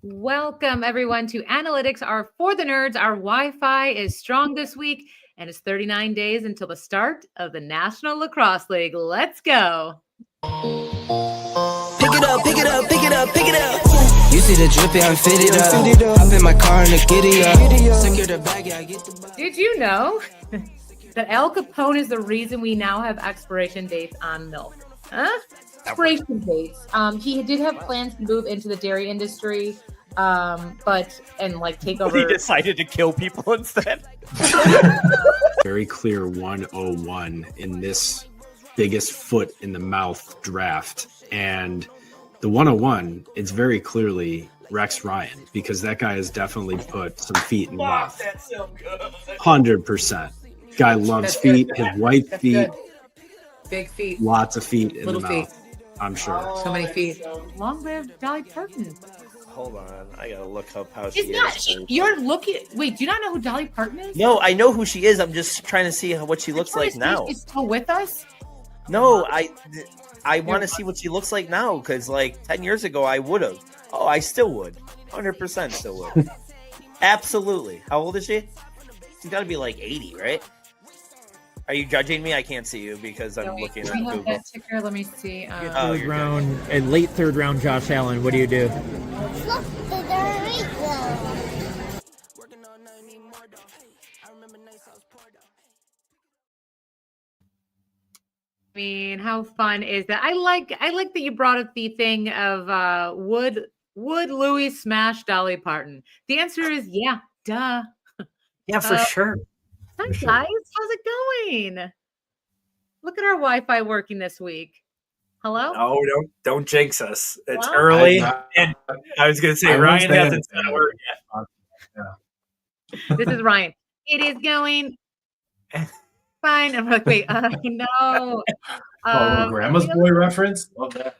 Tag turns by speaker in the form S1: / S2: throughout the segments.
S1: Welcome, everyone, to Analytics are for the nerds. Our Wi-Fi is strong this week, and it's 39 days until the start of the National Lacrosse League. Let's go.
S2: Pick it up, pick it up, pick it up, pick it up. You see the drippy, I'm fitted up. Hop in my car and the giddy up. Secure the bag, yeah, I get the bag.
S1: Did you know that Al Capone is the reason we now have expiration dates on milk? Huh? Expiration dates. He did have plans to move into the dairy industry, take over.
S3: He decided to kill people instead.
S4: Very clear 101 in this biggest foot in the mouth draft. And the 101, it's very clearly Rex Ryan, because that guy has definitely put some feet in the mouth.
S3: That's so good.
S4: 100%. Guy loves feet, his white feet.
S5: Big feet.
S4: Lots of feet in
S5: Little
S4: the
S5: feet.
S4: mouth. I'm sure.
S5: So many feet.
S1: Long live Dolly Parton.
S3: Hold on, I gotta look up how she
S1: It's not.
S3: is.
S1: You're looking. Wait, do you not know who Dolly Parton is?
S3: No, I know who she is. I'm just trying to see what she looks like now.
S1: Is still with us?
S3: No, I want to see what she looks like now, because like 10 years ago I would have. Oh, I still would. 100% still would. Absolutely. How old is she? She's got to be like 80, right? Are you judging me? I can't see you because I'm looking at Google.
S1: That ticker. Let me see.
S3: Oh,
S6: Third
S3: you're
S6: round, and late third round, Josh Allen. What do you do?
S7: Look to the Rico.
S1: I mean, how fun is that? I like that you brought up the thing of would Louis smash Dolly Parton? The answer is yeah, duh.
S3: Yeah, for sure.
S1: Hi
S3: For sure.
S1: guys, how's it going? Look at our Wi-Fi working this week. Hello?
S3: Oh, don't jinx us. It's
S1: Wow.
S3: early, and I was going to say
S4: I
S3: Ryan
S4: won't say
S3: hasn't said a word yet.
S1: This is Ryan. It is going fine. I'm like, wait, no.
S8: Grandma's boy reference. Love that.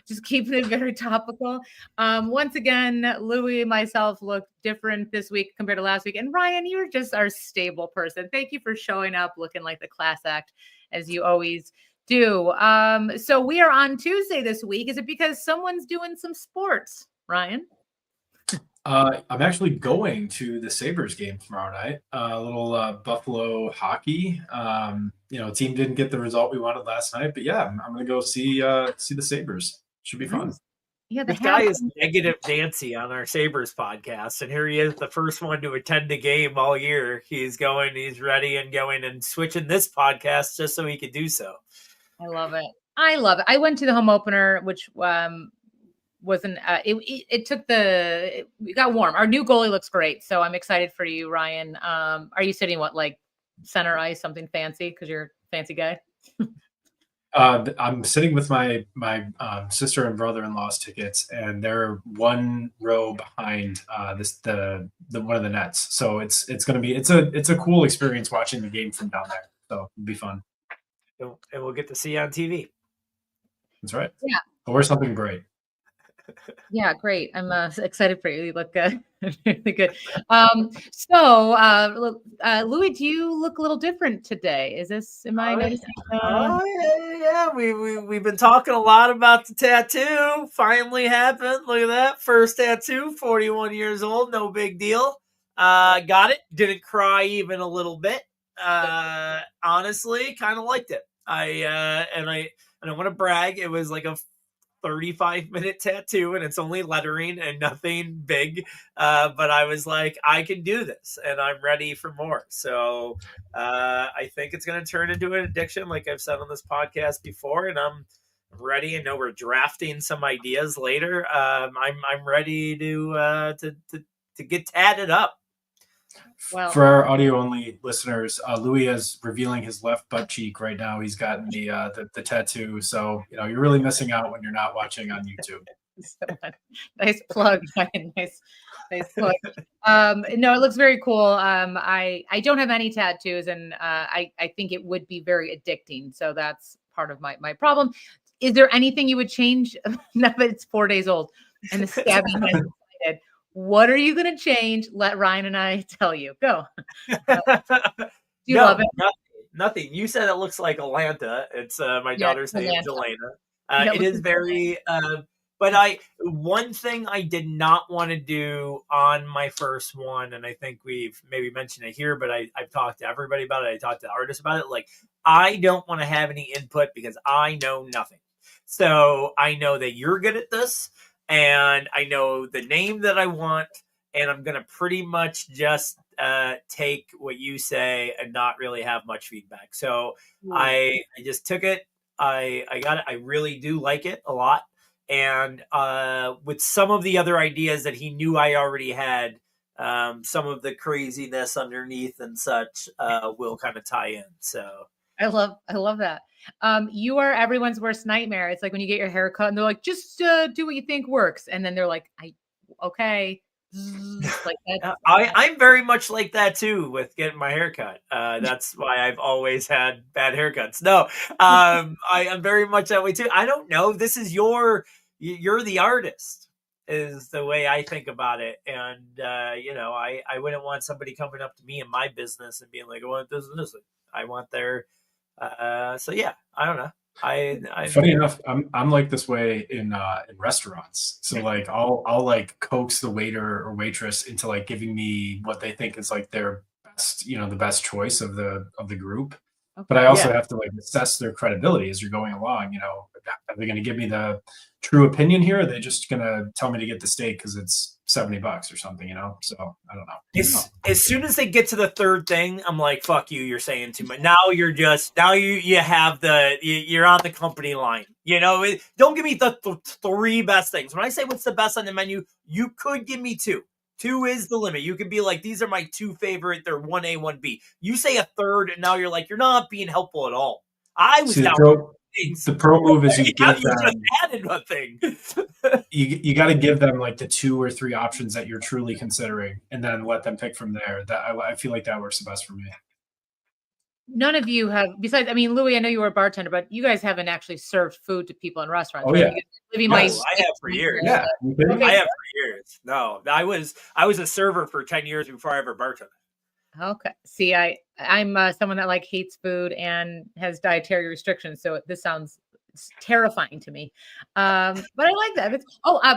S1: Just keeping it very topical. Once again, Louis and myself look different this week compared to last week. And Ryan, you're just our stable person. Thank you for showing up looking like the class act as you always do. So we are on Tuesday this week. Is it because someone's doing some sports, Ryan?
S8: I'm actually going to the Sabres game tomorrow night. A little Buffalo hockey. Team didn't get the result we wanted last night, but yeah, I'm going to go see the Sabres. Should be fun.
S1: Yeah,
S3: This guy is Negative Nancy on our Sabres podcast, and here he is, the first one to attend a game all year. He's ready and going and switching this podcast just so he could do so.
S1: I love it. I went to the home opener, which wasn't it got warm. Our new goalie looks great, so I'm excited for you, Ryan. Are you sitting like center ice, something fancy because you're a fancy guy?
S8: I'm sitting with my sister and brother-in-law's tickets, and they're one row behind the one of the nets. So it's going to be it's a cool experience watching the game from down there. So it'll be fun.
S3: And we'll get to see you on TV.
S8: That's right.
S1: Yeah.
S8: Or something great.
S1: Yeah, great. I'm excited for you. You look really good. Louis, do you look a little different today? Am I noticing?
S3: Yeah. We've been talking a lot about the tattoo. Finally happened. Look at that. First tattoo, 41 years old. No big deal. Got it. Didn't cry even a little bit. Honestly, kind of liked it. I don't want to brag. It was like a 35-minute tattoo, and it's only lettering and nothing big. But I was like, I can do this, and I'm ready for more. So I think it's going to turn into an addiction, like I've said on this podcast before, and I'm ready. I know we're drafting some ideas later. I'm ready to get tatted up.
S1: Well,
S8: For our audio-only listeners, Louis is revealing his left butt cheek right now. He's gotten the tattoo, so you're really missing out when you're not watching on YouTube.
S1: nice plug, Ryan. Nice plug. No, it looks very cool. I don't have any tattoos, and I think it would be very addicting. So that's part of my problem. Is there anything you would change? No, but it's 4 days old, and the scabbing has decided. What are you going to change? Let Ryan and I tell you. Go. Do you love it?
S3: Nothing. You said it looks like Atlanta. It's my daughter's name is Elena.
S1: Yeah,
S3: it is very But one thing I did not want to do on my first one, and I think we've maybe mentioned it here, but I've talked to everybody about it. I talked to artists about it. Like, I don't want to have any input because I know nothing. So I know that you're good at this, and I know the name that I want, and I'm gonna pretty much just take what you say and not really have much feedback. So I just took it. I got it. I really do like it a lot. And with some of the other ideas that he knew I already had, some of the craziness underneath and such will kind of tie in. So
S1: I love that. You are everyone's worst nightmare. It's like when you get your hair cut and they're like, just do what you think works. And then they're like, okay. Like that.
S3: I'm very much like that too with getting my hair cut. That's why I've always had bad haircuts. No, I am very much that way too. I don't know. This is you're the artist is the way I think about it. And, I wouldn't want somebody coming up to me in my business and being like, I want this and this. I want their, so yeah, I don't know.
S8: Funny enough, I'm like this way in restaurants. So like I'll like coax the waiter or waitress into like giving me what they think is like their best, the best choice of the group. But I also have to like assess their credibility as you're going along. Are they going to give me the true opinion here? Or are they just going to tell me to get the steak because it's $70 or something? So I don't know.
S3: As soon as they get to the third thing, I'm like, fuck you, you're saying too much. Now you have you're on the company line. Don't give me the three best things. When I say what's the best on the menu, you could give me two. Two is the limit. You could be like, these are my two favorite. They're 1A, 1B. You say a third, and now you're like, you're not being helpful at all. I was down.
S8: The pro move is you give
S3: you
S8: them
S3: just added a thing.
S8: you got to give them like the 2 or 3 options that you're truly considering, and then let them pick from there. That I feel like that works the best for me.
S1: None of you have, besides, I mean, Louis, I know you were a bartender, but you guys haven't actually served food to people in restaurants.
S8: Oh,
S1: right?
S8: yeah.
S3: I have for years.
S8: Yeah.
S3: Okay. I have for years. No, I was a server for 10 years before I ever bartended.
S1: Okay. See, I'm someone that like hates food and has dietary restrictions. So this sounds terrifying to me. But I like that.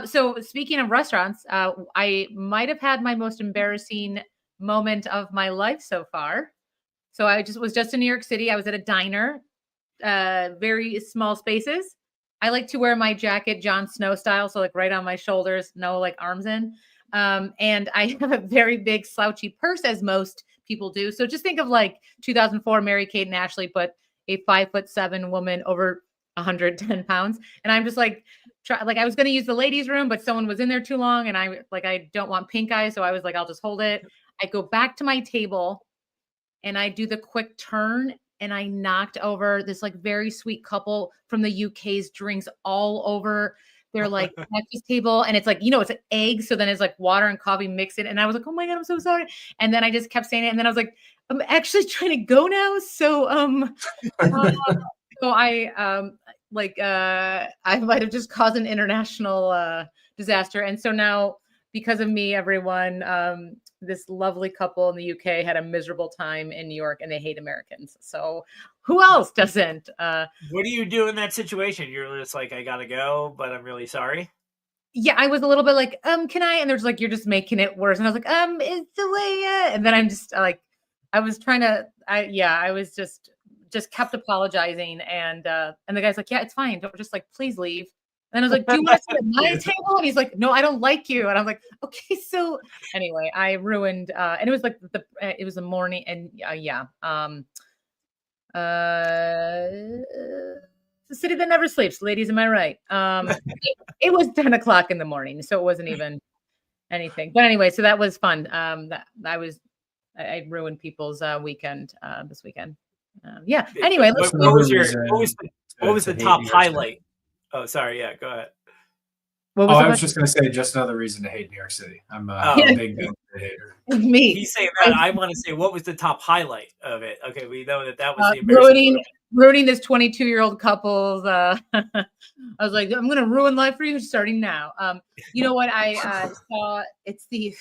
S1: So speaking of restaurants, I might have had my most embarrassing moment of my life so far. So I was just in New York City. I was at a diner, very small spaces. I like to wear my jacket, Jon Snow style. So like right on my shoulders, no like arms in. And I have a very big slouchy purse, as most people do. So just think of like 2004 Mary-Kate and Ashley put a 5'7" woman over 110 pounds. And I'm just like, I was going to use the ladies' room, but someone was in there too long. And I don't want pink eye. So I was like, I'll just hold it. I go back to my table and I do the quick turn. And I knocked over this like very sweet couple from the UK's drinks all over their like breakfast table. And it's like, it's an egg. So then it's like water and coffee mixed in. And I was like, oh my God, I'm so sorry. And then I just kept saying it. And then I was like, I'm actually trying to go now. So, I might have just caused an international disaster. And so now, because of me, everyone, this lovely couple in the UK had a miserable time in New York, and they hate Americans. So who else doesn't?
S3: What do you do in that situation? You're just like, I gotta go, but I'm really sorry.
S1: Yeah, I was a little bit like, can I? And there's like, you're just making it worse. And I was like, it's the way. And then I'm just like, I was trying to, I was just kept apologizing. And the guy's like, yeah, it's fine. Don't just like, please leave. And I was like, do you want to sit at my table? And he's like, no, I don't like you. And I'm like, okay. So anyway, I ruined, and it was like it was the morning, and the city that never sleeps, ladies, am I right? It was 10 o'clock in the morning, so it wasn't even anything. But anyway, so that was fun. I ruined people's weekend this weekend. Anyway,
S3: what was the top highlight? Oh, sorry. Yeah, go ahead.
S8: I was just going to say, just another reason to hate New York City. I'm a big hater.
S1: Me.
S3: He's saying that. I want to say, what was the top highlight of it? Okay, we know that was the embarrassing
S1: ruining this 22-year-old couple's. I was like, I'm going to ruin life for you starting now. You know what? I saw. It's the.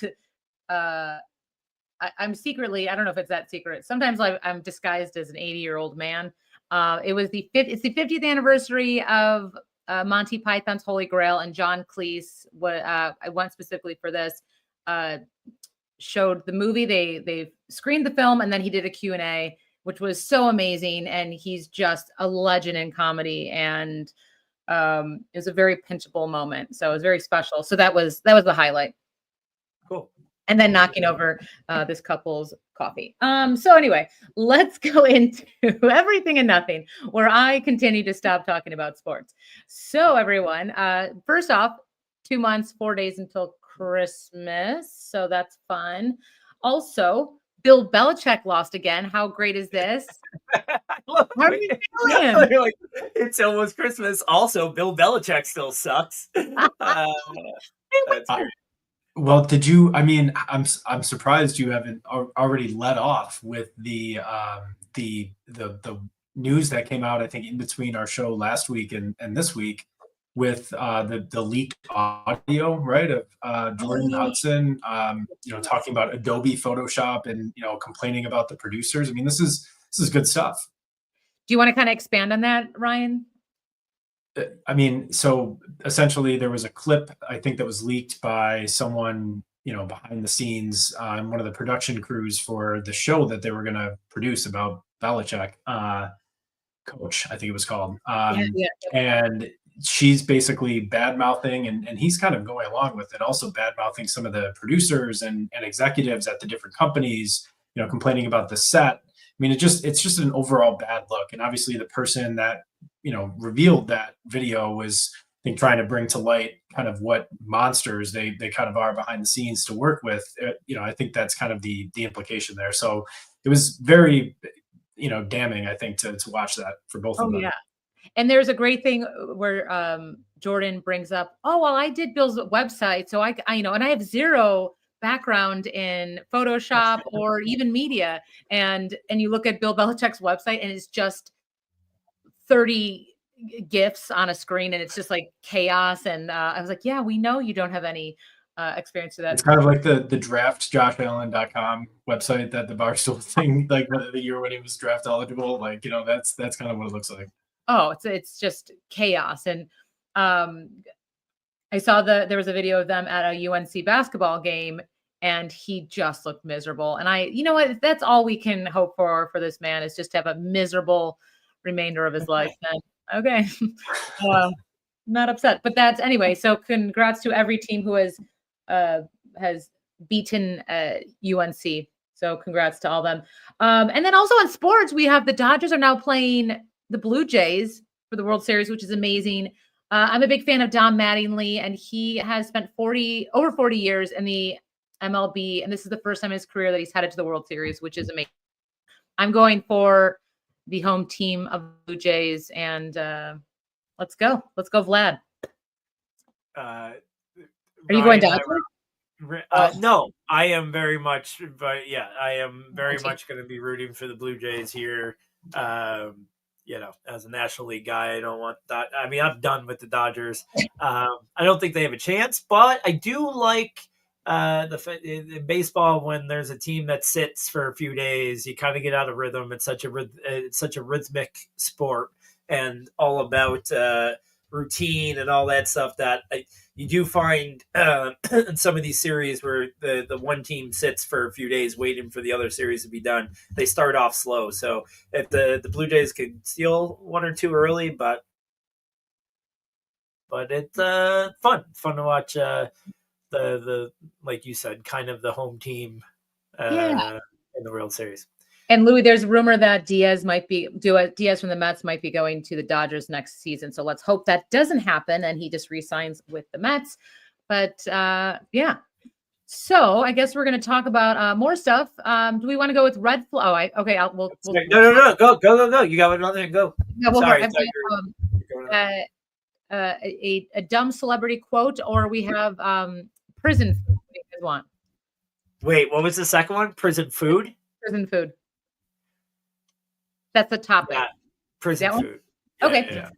S1: I'm secretly. I don't know if it's that secret. Sometimes I'm disguised as an 80-year-old man. It's the 50th anniversary of Monty Python's Holy Grail, and John Cleese. I went specifically for this. Showed the movie. They screened the film, and then he did a Q&A, which was so amazing. And he's just a legend in comedy, and it was a very pinchable moment. So it was very special. So that was the highlight.
S3: Cool.
S1: And then knocking over this couple's coffee. So anyway, let's go into everything and nothing, where I continue to stop talking about sports. So everyone, first off, 2 months, 4 days until Christmas. So that's fun. Also, Bill Belichick lost again. How great is this? How are you feeling?
S3: Like, it's almost Christmas. Also, Bill Belichick still sucks. That's great.
S8: Well, did you? I mean, I'm surprised you haven't already let off with the news that came out. I think in between our show last week and this week, with the leaked audio, right, of Jordan Hudson, talking about Adobe Photoshop and complaining about the producers. I mean, this is good stuff.
S1: Do you want to kind of expand on that, Ryan?
S8: I mean, so essentially there was a clip, I think, that was leaked by someone, behind the scenes on one of the production crews for the show that they were going to produce about Belichick, Coach, I think it was called. And she's basically bad mouthing, and he's kind of going along with it, also bad mouthing some of the producers and executives at the different companies, complaining about the set. I mean, it's just an overall bad look. And obviously the person that, revealed that video was, I think, trying to bring to light kind of what monsters they kind of are behind the scenes to work with. I think that's kind of the implication there. So it was very, damning, I think, to watch that for both of them.
S1: Yeah. And there's a great thing where Jordan brings up, oh, well, I did Bill's website. So I and I have zero background in Photoshop or even media. And you look at Bill Belichick's website and it's just 30 GIFs on a screen and it's just like chaos. And I was like, yeah, we know you don't have any experience to that.
S8: It's kind of like the draft JoshAllen.com website that the Barstool thing, like the year when he was draft eligible, like, that's kind of what it looks like.
S1: Oh, it's just chaos. And I saw there was a video of them at a UNC basketball game and he just looked miserable. And you know what, that's all we can hope for this man, is just to have a miserable remainder of his life. Then okay. Not upset, but that's anyway. So congrats to every team who has beaten UNC. So congrats to all them. And then also in sports, we have the Dodgers are now playing the Blue Jays for the World Series, which is amazing. I'm a big fan of Don Mattingly, and he has spent over 40 years in the MLB, and this is the first time in his career that he's headed to the World Series, which is amazing. I'm going for the home team of Blue Jays, and let's go, Vlad.
S3: Are
S1: you going Dodgers?
S3: No, I am very much, but yeah, I am very much going to be rooting for the Blue Jays here. As a National League guy, I don't want that. I mean, I'm done with the Dodgers. I don't think they have a chance, but I do like in baseball, when there's a team that sits for a few days, you kind of get out of rhythm. It's such a rhythmic sport and all about routine and all that stuff that you do find in some of these series where the one team sits for a few days waiting for the other series to be done. They start off slow. So if the Blue Jays could steal one or two early, but it's fun to watch the like you said, kind of the home team in the World Series.
S1: And Louis, there's a rumor that Diaz from the Mets might be going to the Dodgers next season. So let's hope that doesn't happen and he just re-signs with the Mets. But yeah. So I guess we're going to talk about more stuff. Do we want to go with red flag? Oh, okay. We'll
S3: no. Go. You got another. Go.
S1: No, sorry. A dumb celebrity quote, or we have prison food. What do you guys want?
S3: Wait, what was the second one? Prison food?
S1: Prison food. That's the topic.
S3: Yeah, prison food.
S1: Yeah, okay.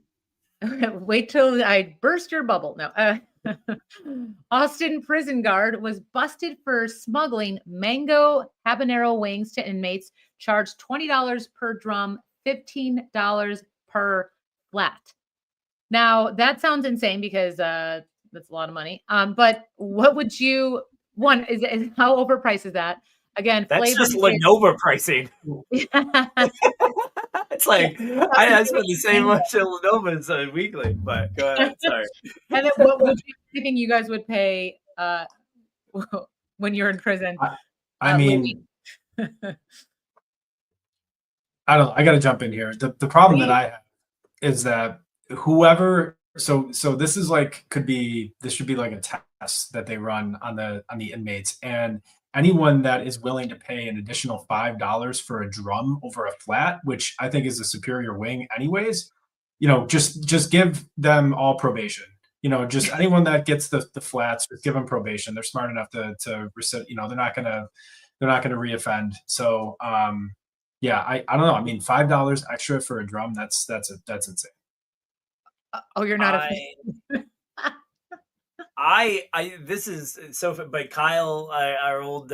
S1: Yeah. Wait till I burst your bubble. No. Austin prison guard was busted for smuggling mango habanero wings to inmates, charged $20 per drum, $15 per flat. Now that sounds insane because that's a lot of money. But what would you is how overpriced is that? Again,
S3: That's
S1: flavor.
S3: just Lenovo pricing. It's like I spend the same much at Lenovo's weekly, but go ahead. Sorry.
S1: And then what would you think you guys would pay when you're in prison?
S8: I mean, I don't. I got to jump in here. The problem that I have is that whoever. So this is like this should be like a test that they run on the inmates, and anyone that is willing to pay an additional $5 for a drum over a flat, which I think is a superior wing, anyways. Just give them all probation. Just anyone that gets the flats, just give them probation. They're smart enough to they're not gonna reoffend. So yeah, I don't know. I mean, $5 extra for a drum, that's insane.
S1: Oh, you're not
S3: this is so, but Kyle, our old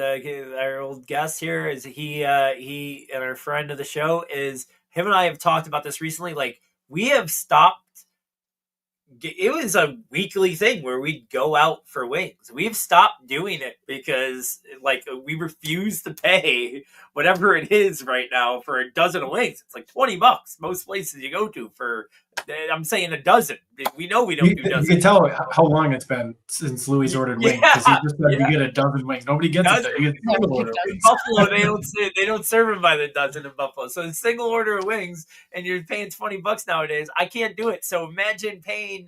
S3: guest here, is he and our friend of the show, is him and I have talked about this recently. Like, we have stopped. It was a weekly thing where we'd go out for wings. We've stopped doing it because, like, we refuse to pay whatever it is right now for a dozen of wings. It's like $20 most places you go to for. I'm saying a dozen. We know we don't do dozens.
S8: You can tell how long it's been since Louis ordered wings, because he just said you get a dozen wings. Nobody gets it. You get single order wings.
S3: Buffalo, they don't serve them by the dozen in Buffalo. So a single order of wings, and you're paying $20 nowadays. I can't do it. So imagine paying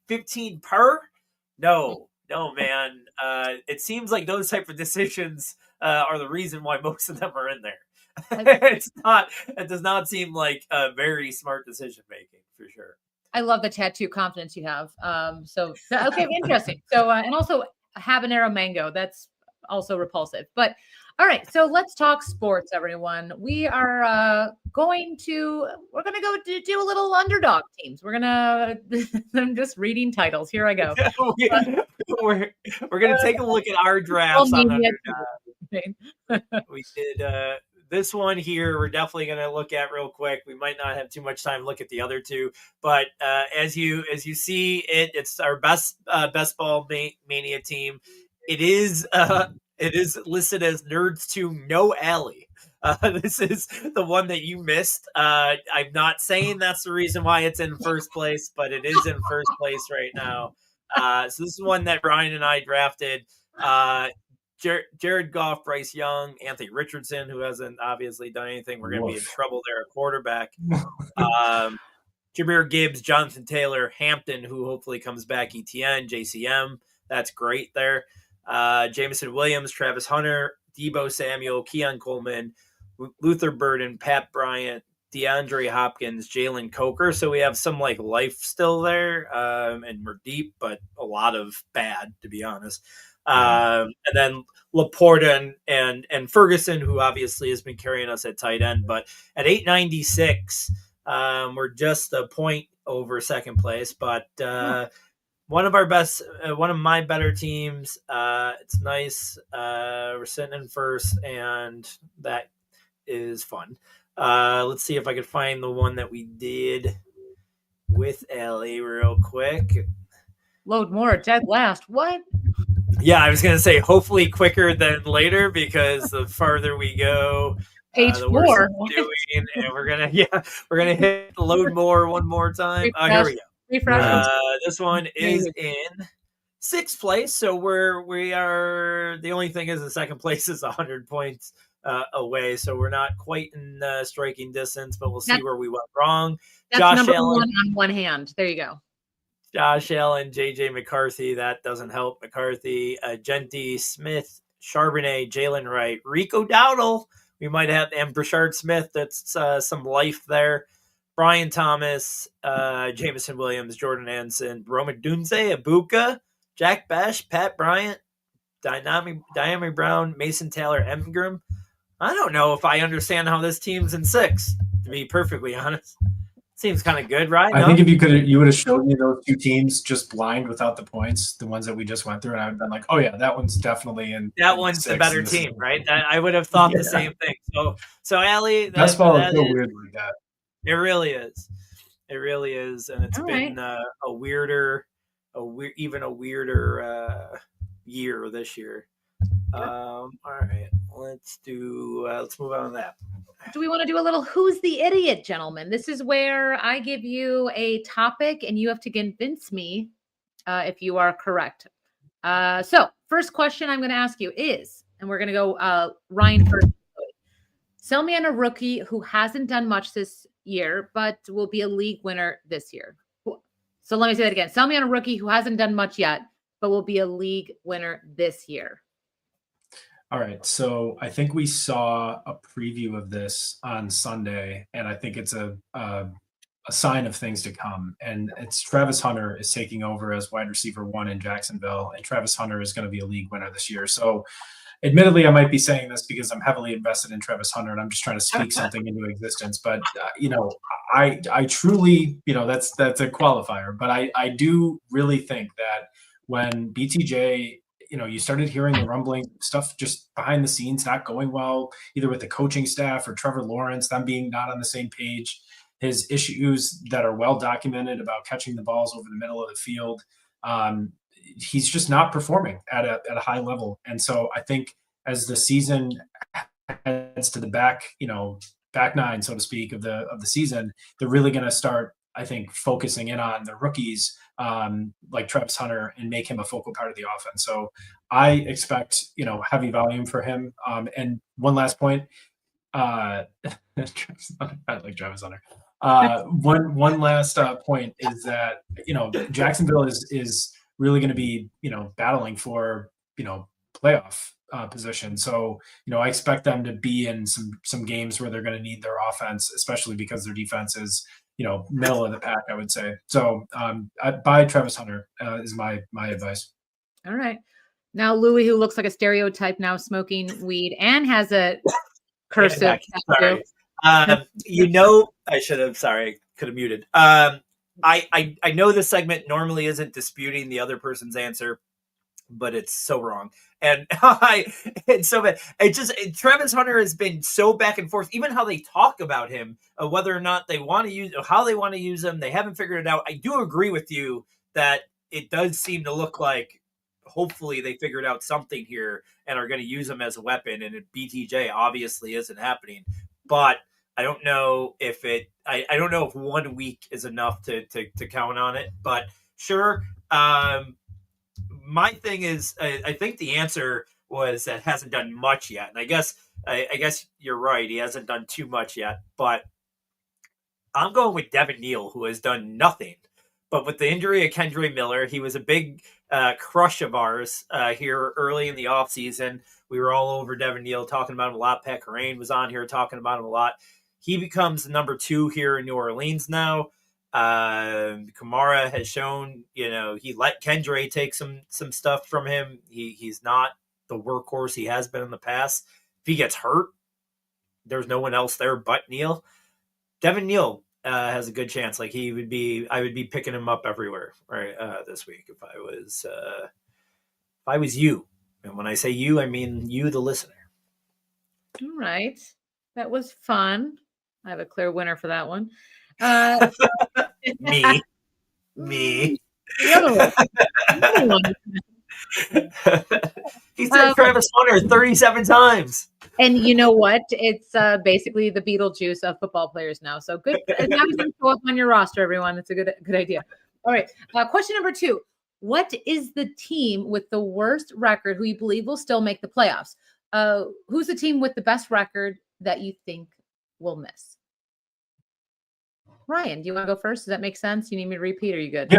S3: $15 per. No, man. It seems like those type of decisions are the reason why most of them are in there. It does not seem like a very smart decision making, for sure.
S1: I love the tattoo confidence you have. Okay, interesting. So and also habanero mango, that's also repulsive. But all right, so let's talk sports, everyone. We are going to go to do a little underdog teams. I'm just reading titles. Here I go.
S3: We're gonna take a look at our drafts on Underdog. We did this one here. We're definitely gonna look at real quick. We might not have too much time to look at the other two, but as you see it's our best ball mania team. It is listed as Nerds 2 No Alley. This is the one that you missed. I'm not saying that's the reason why it's in first place, but it is in first place right now. So this is one that Brian and I drafted. Jared Goff, Bryce Young, Anthony Richardson, who hasn't obviously done anything. We're going to be in trouble there at quarterback. Jameer Gibbs, Jonathan Taylor, Hampton, who hopefully comes back, ETN, JCM. That's great there. Jameson Williams, Travis Hunter, Debo Samuel, Keon Coleman, Luther Burden, Pat Bryant, DeAndre Hopkins, Jalen Coker. So we have some like life still there, and we're deep, but a lot of bad, to be honest. And then Laporta and Ferguson, who obviously has been carrying us at tight end, but at 896, we're just a point over second place, but one of my better teams. It's nice. We're sitting in first, and that is fun. Let's see if I could find the one that we did with Ellie real quick.
S1: Load more, dead last. What?
S3: Yeah, I was going to say hopefully quicker than later, because the farther we go,
S1: page
S3: the worse
S1: 4.
S3: it's doing, and we're gonna hit load more one more time. Here we go. This one is in sixth place, so we are. The only thing is, the second place is 100 points away, so we're not quite in striking distance, but we'll see where we went wrong.
S1: That's
S3: Josh
S1: number
S3: Allen,
S1: 1 on one hand. There you go.
S3: Josh Allen, JJ McCarthy. That doesn't help McCarthy. Gentry, Smith, Charbonnet, Jalen Wright, Rico Dowdle. We might have, and Brashard Smith. That's some life there. Brian Thomas, Jameson Williams, Jordan Anson, Roma Dunze, Abuka, Jack Bash, Pat Bryant, Diami Brown, Mason Taylor, Ingram. I don't know if I understand how this team's in 6, to be perfectly honest. Seems kind of good, right?
S8: I think if you would have showed me those two teams just blind without the points, the ones that we just went through, and I would have been like, oh yeah, that one's definitely in.
S3: That one's the better team, right? I would have thought the same thing. So Allie,
S8: best ball is so weird like that.
S3: It really is. It really is, and it's
S1: All
S3: been
S1: right.
S3: even a weirder year this year. All right, let's move on to that.
S1: Do we want to do a little who's the idiot, gentlemen? This is where I give you a topic and you have to convince me if you are correct. So, first question I'm going to ask you is, and we're going to go Ryan first. Sell me on a rookie who hasn't done much this year, but will be a league winner this year. So let me say that again. Sell me on a rookie who hasn't done much yet, but will be a league winner this year.
S8: All right. So I think we saw a preview of this on Sunday, and I think it's a sign of things to come. And it's Travis Hunter is taking over as wide receiver 1 in Jacksonville, and Travis Hunter is going to be a league winner this year. So admittedly, I might be saying this because I'm heavily invested in Travis Hunter and I'm just trying to speak something into existence. But, I truly, that's a qualifier. But I do really think that when BTJ, you started hearing the rumbling stuff just behind the scenes, not going well, either with the coaching staff or Trevor Lawrence, them being not on the same page, his issues that are well documented about catching the balls over the middle of the field. He's just not performing at a high level. And so I think as the season heads to the back nine, so to speak, of the season, they're really going to start, I think, focusing in on the rookies like Travis Hunter and make him a focal part of the offense. So I expect, heavy volume for him. And one last point, I like Travis Hunter. One last point is that, Jacksonville is really going to be, battling for, playoff position. So, I expect them to be in some games where they're going to need their offense, especially because their defense is, middle of the pack, I would say. So, buy Travis Hunter is my advice.
S1: All right. Now, Louis, who looks like a stereotype now, smoking weed and has a cursive tattoo.
S3: I should have. Sorry, could have muted. I know this segment normally isn't disputing the other person's answer, but it's so wrong. And it's so bad. Travis Hunter has been so back and forth, even how they talk about him, whether or not they want to use, how they want to use him. They haven't figured it out. I do agree with you that it does seem to look like hopefully they figured out something here and are going to use him as a weapon. And BTJ obviously isn't happening, but I don't know if I don't know if 1 week is enough to count on it, but sure. My thing is, I think the answer was that hasn't done much yet. And I guess you're right. He hasn't done too much yet, but I'm going with Devin Neal, who has done nothing. But with the injury of Kendra Miller, he was a big crush of ours here early in the offseason. We were all over Devin Neal, talking about him a lot. Pat Carrain was on here talking about him a lot. He becomes number 2 here in New Orleans now. Kamara has shown, he let Kendra take some stuff from him. He's not the workhorse he has been in the past. If he gets hurt, there's no one else there but Neal. Devin Neal has a good chance. Like I would be picking him up everywhere right this week if I was you. And when I say you, I mean you, the listener.
S1: All right. That was fun. I have a clear winner for that one.
S3: Me.
S1: The other one.
S3: He said Travis Hunter 37 times.
S1: And you know what? It's basically the Beetlejuice of football players now. So good. Now he's going to show up on your roster, everyone. That's a good idea. All right. Question number 2. What is the team with the worst record who you believe will still make the playoffs? Who's the team with the best record that you think will miss? Ryan, do you want to go first? Does that make sense? You need me to repeat? Are you good?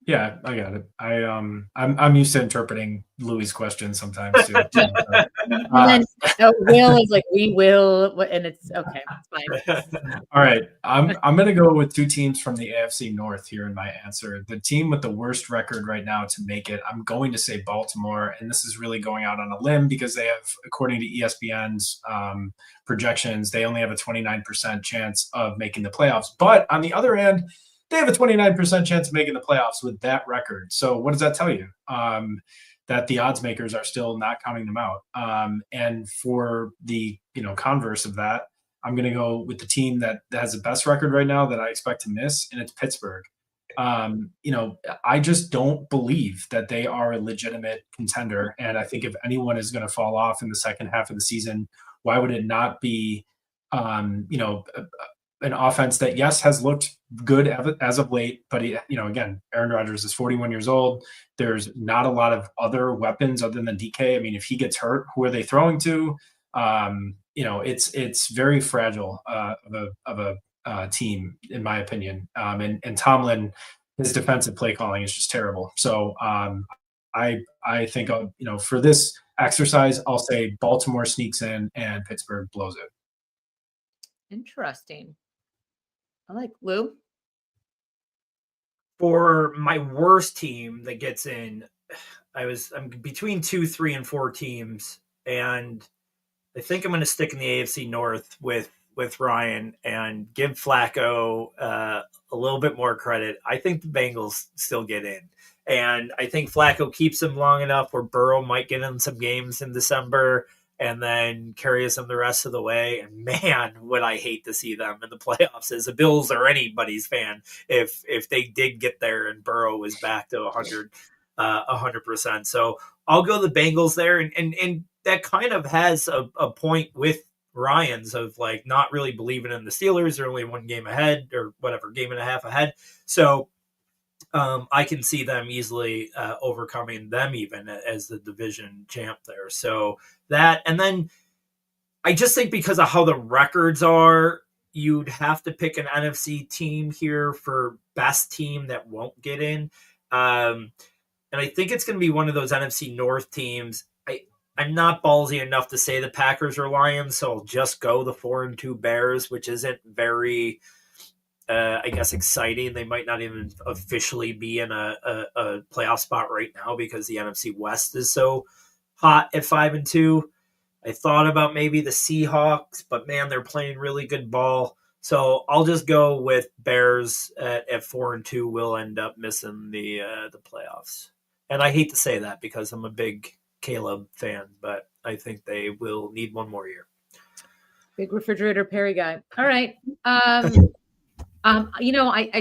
S8: Yeah, I got it. I'm used to interpreting Louis' questions sometimes too.
S1: And then Will is like, we will, and it's okay. It's fine.
S8: All right, I'm gonna go with 2 teams from the AFC North here in my answer. The team with the worst record right now to make it, I'm going to say Baltimore, and this is really going out on a limb because they have, according to ESPN's projections, they only have a 29% chance of making the playoffs. But on the other end, they have a 29% chance of making the playoffs with that record. So what does that tell you? That the odds makers are still not counting them out. And for the converse of that, I'm going to go with the team that has the best record right now that I expect to miss, and it's Pittsburgh. I just don't believe that they are a legitimate contender. And I think if anyone is going to fall off in the second half of the season, why would it not be, an offense that, yes, has looked good as of late, but again, Aaron Rodgers is 41 years old. There's not a lot of other weapons other than DK. I mean, if he gets hurt, who are they throwing to? It's very fragile of a team, in my opinion. And Tomlin, his defensive play calling is just terrible. So I think for this exercise, I'll say Baltimore sneaks in and Pittsburgh blows it.
S1: Interesting. I like Lou.
S3: For my worst team that gets in, I'm between 2, 3, and 4 teams, and I think I'm going to stick in the AFC North with Ryan and give Flacco a little bit more credit. I think the Bengals still get in, and I think Flacco keeps them long enough where Burrow might get in some games in December and then carries them the rest of the way. And man, would I hate to see them in the playoffs as a Bills or anybody's fan if they did get there and Burrow was back to 100%. So I'll go the Bengals there, and that kind of has a point with Ryan's of like not really believing in the Steelers. They're only one game ahead or whatever, game and a half ahead. So I can see them easily overcoming them even as the division champ there. So that, and then I just think because of how the records are, you'd have to pick an NFC team here for best team that won't get in. And I think it's going to be one of those NFC North teams. I'm not ballsy enough to say the Packers or Lions, so I'll just go the 4-2 Bears, which isn't very, I guess, exciting. They might not even officially be in a playoff spot right now because the NFC West is so hot at 5-2. I thought about maybe the Seahawks, but man, they're playing really good ball. So I'll just go with Bears at 4-2. Will end up missing the playoffs, and I hate to say that because I'm a big Caleb fan, but I think they will need one more year.
S1: Big refrigerator Perry guy. All right. I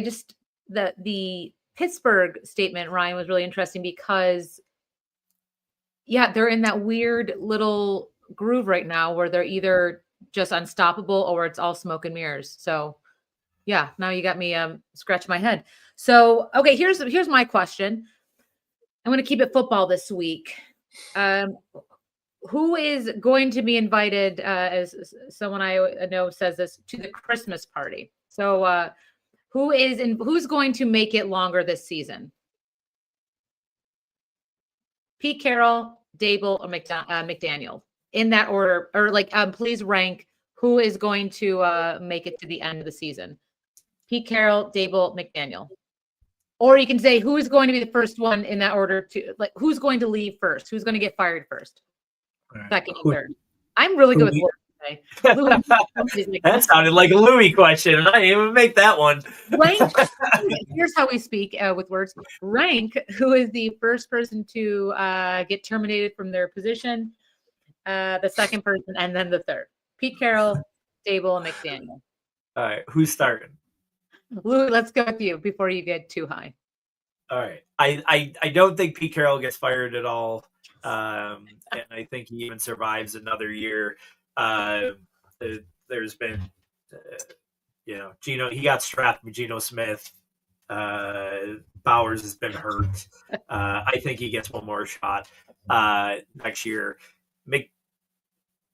S1: just the Pittsburgh statement, Ryan, was really interesting because they're in that weird little groove right now where they're either just unstoppable or it's all smoke and mirrors. So now you got me scratching my head. So okay, here's my question. I'm going to keep it football this week. Who is going to be invited, as someone I know says this, to the Christmas party? So who's going to make it longer this season? Pete Carroll, Dable, or McDaniel, in that order, or please rank who is going to make it to the end of the season. Pete Carroll, Dable, McDaniel. Or you can say who is going to be the first one in that order to who's going to leave first? Who's going to get fired first? Right. Second and third. I'm really good with words today. Louis,
S3: that sounded like a Louis question, and I didn't even make that one.
S1: Rank. Here's how we speak with words. Rank who is the first person to get terminated from their position, the second person, and then the third. Pete Carroll, Dable, and McDaniel.
S3: All right, who's starting?
S1: Lou, let's go with you before you get too high.
S3: All right. I don't think Pete Carroll gets fired at all. And I think he even survives another year. There's been, Geno, he got strapped with Geno Smith. Bowers has been hurt. I think he gets one more shot next year.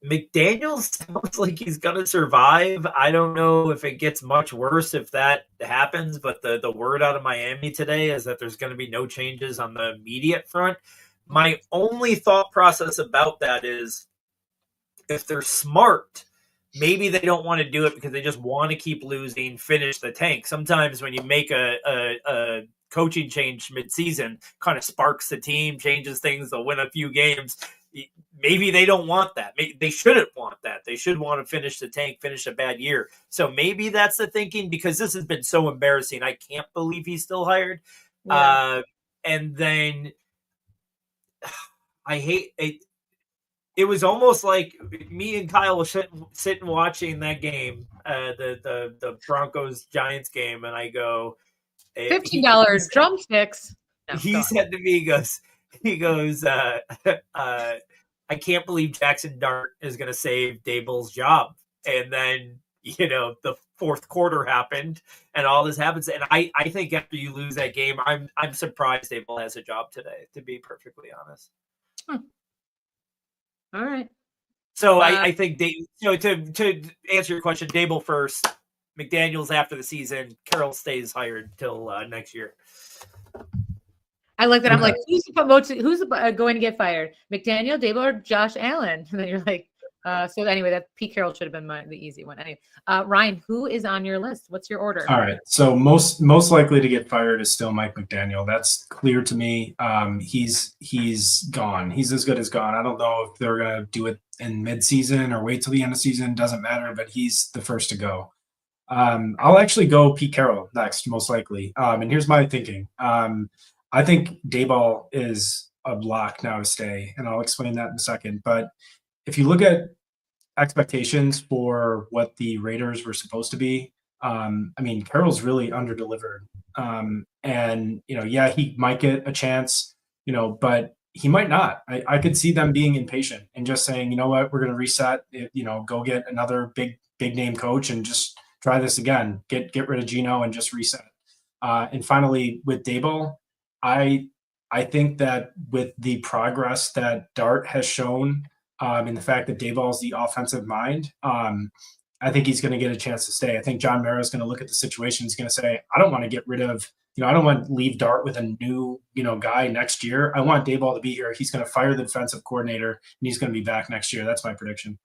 S3: McDaniel sounds like he's going to survive. I don't know if it gets much worse if that happens, but the word out of Miami today is that there's going to be no changes on the immediate front. My only thought process about that is if they're smart, maybe they don't want to do it because they just want to keep losing, finish the tank. Sometimes when you make a coaching change mid-season, kind of sparks the team, changes things, they'll win a few games. Maybe they don't want that. They shouldn't want that. They should want to finish the tank, finish a bad year. So maybe that's the thinking because this has been so embarrassing. I can't believe he's still hired. Yeah. And then I hate it. it was almost like me and Kyle were sitting watching that game, the Broncos Giants game, and I go,
S1: $15 drumsticks. No,
S3: he said to me, he goes, I can't believe Jackson Dart is going to save Dable's job. And then, the fourth quarter happened and all this happens. And I think after you lose that game, I'm surprised Dable has a job today, to be perfectly honest.
S1: All right.
S3: So I think to answer your question, Dable first, McDaniels after the season, Carroll stays hired till next year.
S1: I like that. Okay. I'm like, who's going to get fired? McDaniel, Dable, or Josh Allen? And then you're like, so anyway, that Pete Carroll should have been the easy one. Anyway, Ryan, who is on your list? What's your order?
S8: All right. So most likely to get fired is still Mike McDaniel. That's clear to me. He's gone. He's as good as gone. I don't know if they're gonna do it in midseason or wait till the end of season. Doesn't matter. But he's the first to go. I'll actually go Pete Carroll next, most likely. And here's my thinking. I think Daboll is a lock now to stay, and I'll explain that in a second. But if you look at expectations for what the Raiders were supposed to be, I mean, Carroll's really underdelivered. And, he might get a chance, but he might not. I could see them being impatient and just saying, you know what, we're going to reset, go get another big name coach and just try this again, get rid of Geno and just reset. And finally, with Daboll, I think that with the progress that Dart has shown, and the fact that Daboll's the offensive mind, I think he's going to get a chance to stay. I think John Mara is going to look at the situation. He's going to say, I don't want to get rid of, I don't want to leave Dart with a new, guy next year. I want Daboll to be here. He's going to fire the defensive coordinator, and he's going to be back next year. That's my prediction.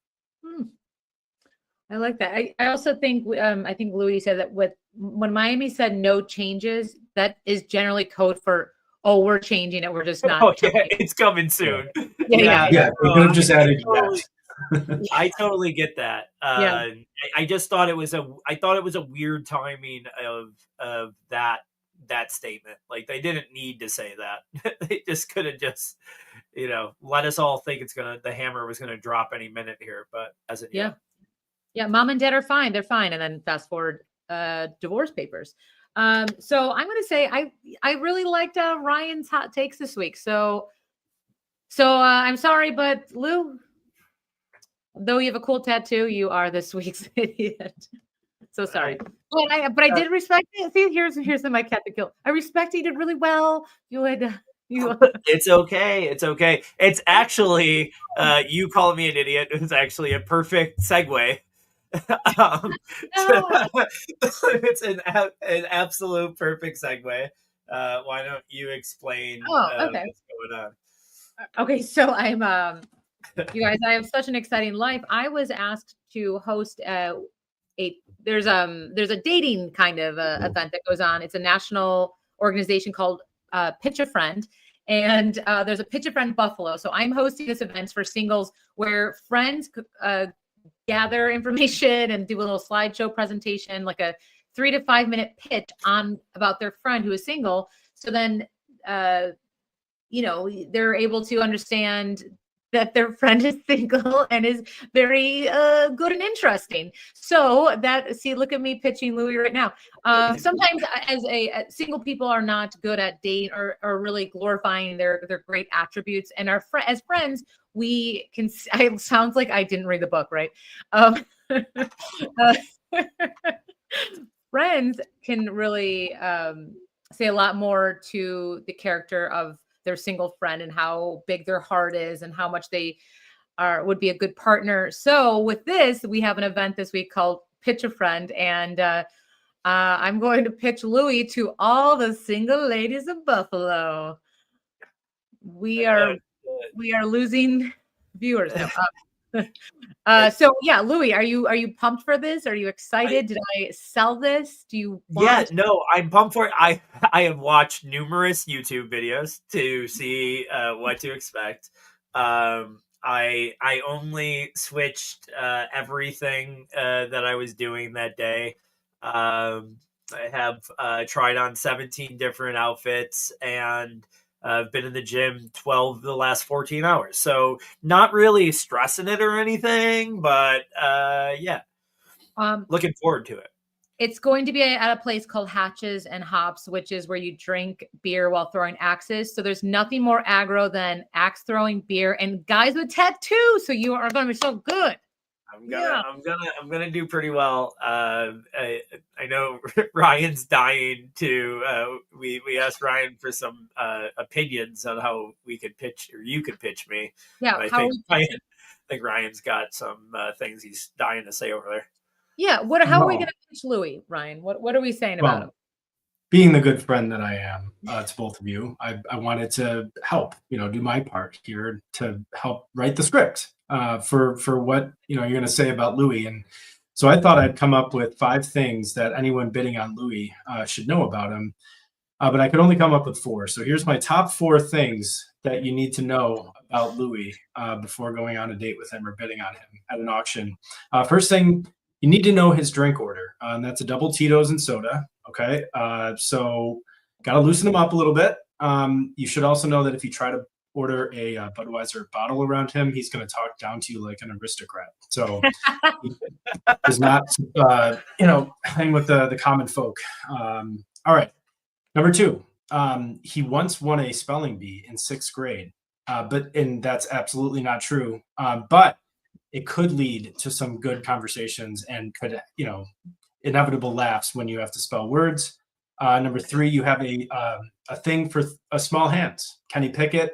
S1: I like that. I also think, I think Louis said that when Miami said no changes, that is generally code for, we're changing it. We're just not.
S3: Oh, yeah, it's coming soon.
S8: Yeah. We could have just added
S3: I totally get that. I just thought it was a weird timing of that statement. Like, they didn't need to say that. They just could have just, let us all think the hammer was gonna drop any minute here, but as it
S1: mom and dad are fine. They're fine. And then fast forward, divorce papers. So I'm going to say I really liked Ryan's hot takes this week. So I'm sorry, but Lou, though you have a cool tattoo, you are this week's idiot. So sorry, but I did respect it. See, here's my cat to kill. I respect you did really well.
S3: It's okay. It's okay. It's actually you calling me an idiot is actually a perfect segue. It's an absolute perfect segue. Why don't you explain what's going on?
S1: Okay, so I'm you guys, I have such an exciting life. I was asked to host there's a dating kind of event that goes on. It's a national organization called Pitch a Friend. And there's a Pitch a Friend Buffalo. So I'm hosting this event for singles where friends gather information and do a little slideshow presentation, like a 3 to 5 minute pitch about their friend who is single. So then, they're able to understand that their friend is single and is very good and interesting. So look at me pitching Louis right now. Sometimes as single people are not good at dating or really glorifying their great attributes. And as friends, we can, it sounds like I didn't read the book, right? Friends can really say a lot more to the character of their single friend and how big their heart is and how much they would be a good partner. So with this, we have an event this week called Pitch a Friend, and I'm going to pitch Louis to all the single ladies of Buffalo. We are losing viewers now. So yeah, Louis, are you pumped for this? Are you excited? Did I sell this? Do you
S3: no, I'm pumped for it. I have watched numerous YouTube videos to see what to expect. I only switched everything that I was doing that day. I have tried on 17 different outfits, and I've been in the gym 12 of the last 14 hours. So not really stressing it or anything, but yeah, looking forward to it.
S1: It's going to be at a place called Hatches and Hops, which is where you drink beer while throwing axes. So there's nothing more aggro than axe throwing beer and guys with tattoos. So you are going to be so good.
S3: I'm gonna do pretty well. I know Ryan's dying to. We asked Ryan for some opinions on how we could pitch, or you could pitch me.
S1: Yeah,
S3: I think Ryan's got some things he's dying to say over there.
S1: Yeah, how are we going to pitch Louis, Ryan? What are we saying about him?
S8: Being the good friend that I am to both of you, I wanted to help, do my part here to help write the script for what you're going to say about Louis. And so I thought I'd come up with 5 things that anyone bidding on Louis should know about him, but I could only come up with 4. So here's my top 4 things that you need to know about Louis before going on a date with him or bidding on him at an auction. First thing, you need to know his drink order. And that's a double Tito's and soda. Okay. So got to loosen him up a little bit. You should also know that if you try to order a Budweiser bottle around him, he's going to talk down to you like an aristocrat. So he does not, hang with the common folk. All right. Number 2, he once won a spelling bee in 6th grade, and that's absolutely not true. But it could lead to some good conversations and could, inevitable laughs when you have to spell words. Number 3, you have a thing for small hands. Kenny Pickett,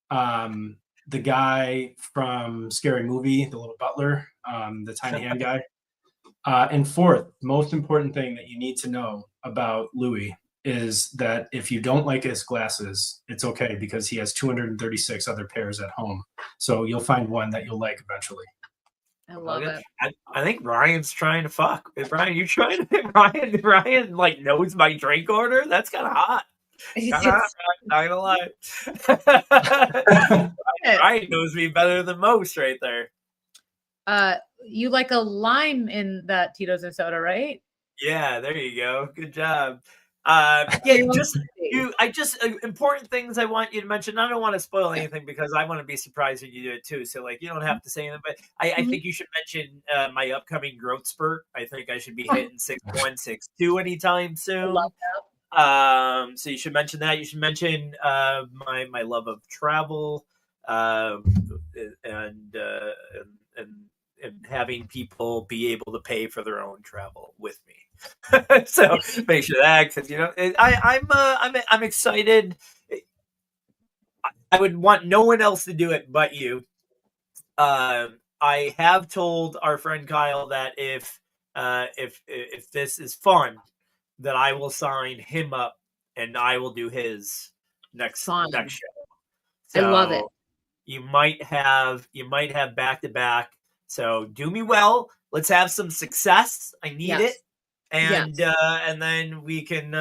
S8: the guy from Scary Movie, the little butler, the tiny hand guy. And 4th, most important thing that you need to know about Louis is that if you don't like his glasses, it's okay because he has 236 other pairs at home. So you'll find one that you'll like eventually.
S1: I love it.
S3: I think Ryan's trying to fuck. Ryan, you trying to Ryan like knows my drink order? That's kind of hot. Not gonna lie. Ryan knows me better than most right there.
S1: You like a lime in that Tito's and soda, right?
S3: Yeah, there you go. Good job. Important things I want you to mention. I don't want to spoil anything because I want to be surprised when you do it too. So like you don't have to say anything, but I think you should mention my upcoming growth spurt. I think I should be hitting 6'1", 6'2" anytime soon. I love that. So you should mention that. You should mention my love of travel, and having people be able to pay for their own travel with me. So make sure that, because I'm excited. I would want no one else to do it but you. I have told our friend Kyle that if this is fun, that I will sign him up and I will do his next show. So
S1: I love it.
S3: You might have back to back. So do me well. Let's have some success. I need it. And then we can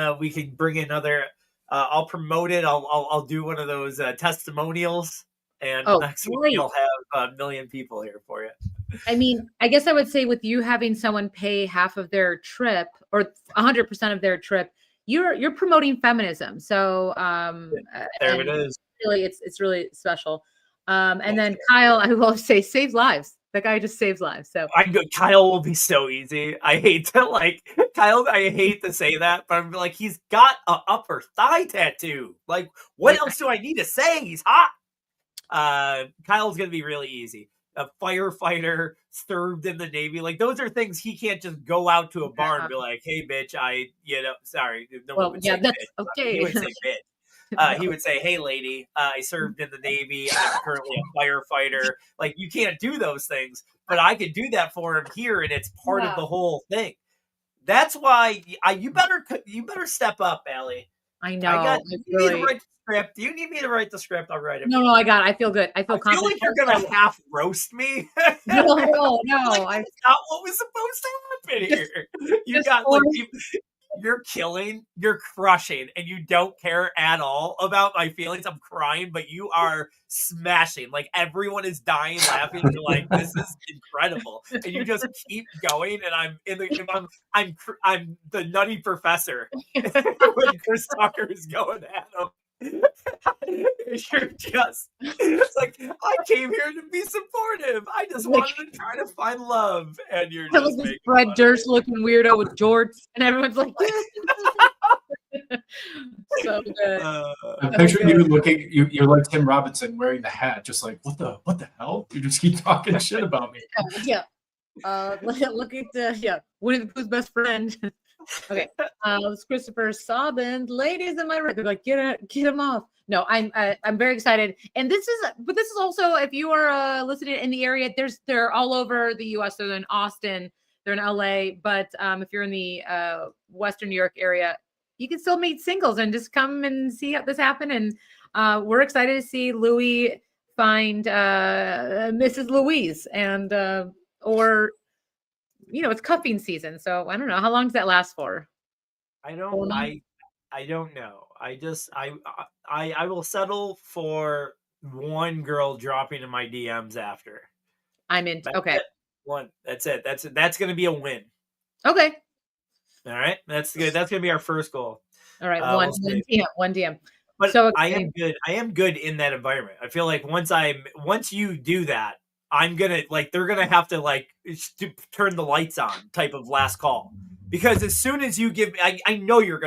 S3: bring in other. I'll promote it. I'll do one of those testimonials, and next week you'll have 1 million people here for you.
S1: I mean, I guess I would say with you having someone pay half of their trip or 100% of their trip, you're promoting feminism. So
S3: there it is.
S1: Really, it's really special. And then Kyle, I will say, saves lives. That guy just saves lives. So
S3: Kyle will be so easy. I hate to say that, but I'm like, he's got an upper thigh tattoo. Like, what else do I need to say? He's hot. Kyle's gonna be really easy. A firefighter, served in the Navy. Like, those are things he can't just go out to a bar and be like, "Hey, bitch, sorry."
S1: That's okay.
S3: He would say bitch. He would say, "Hey, lady, I served in the Navy. I'm currently a firefighter." Like, you can't do those things, but I could do that for him here, and it's part of the whole thing. That's why you better step up, Allie.
S1: I know.
S3: You need to write the script. Do you need me to write the script? I'll write it.
S1: No, I got it. I feel good. I feel confident.
S3: Like you're gonna half roast me.
S1: No.
S3: Like, that's not what was supposed to happen here. You got like. You're killing, you're crushing, and you don't care at all about my feelings. I'm crying, but you are smashing. Like, everyone is dying laughing. You're like, this is incredible, and you just keep going. And I'm the nutty professor when Chris Tucker is going at him. You're just, it's like, I came here to be supportive. I just
S1: Like-
S3: wanted to try to find love. And you're
S1: I look
S3: just
S1: this
S3: making
S1: Fred
S3: fun of
S1: Durst looking weirdo with jorts, and everyone's like, yes. So good.
S3: it.
S8: I'm
S1: So
S8: picturing you
S1: good.
S8: looking. You're like Tim Robinson wearing the hat, just like what the hell? You just keep talking shit about me.
S1: Yeah. Look at Winnie the Pooh's best friend. Okay. It's Christopher Sobbins. Ladies in my red. They're like, get him off. No, I'm very excited. And this is also, if you are listening in the area, they're all over the US. They're in Austin, they're in LA. But if you're in the Western New York area, you can still meet singles and just come and see this happen. And we're excited to see Louis find Mrs. Louise and or it's cuffing season. So I don't know. How long does that last for?
S3: I don't know. I will settle for one girl dropping in my DMs after.
S1: I'm in.
S3: That's
S1: Okay.
S3: it. One. That's it. That's going to be a win.
S1: Okay.
S3: All right. That's good. That's going to be our first goal.
S1: All right.
S3: We'll see.
S1: One DM.
S3: But
S1: So
S3: I am good. I am good in that environment. I feel like once you do that, I'm gonna they're gonna have to turn the lights on type of last call, because as soon as you give, I know you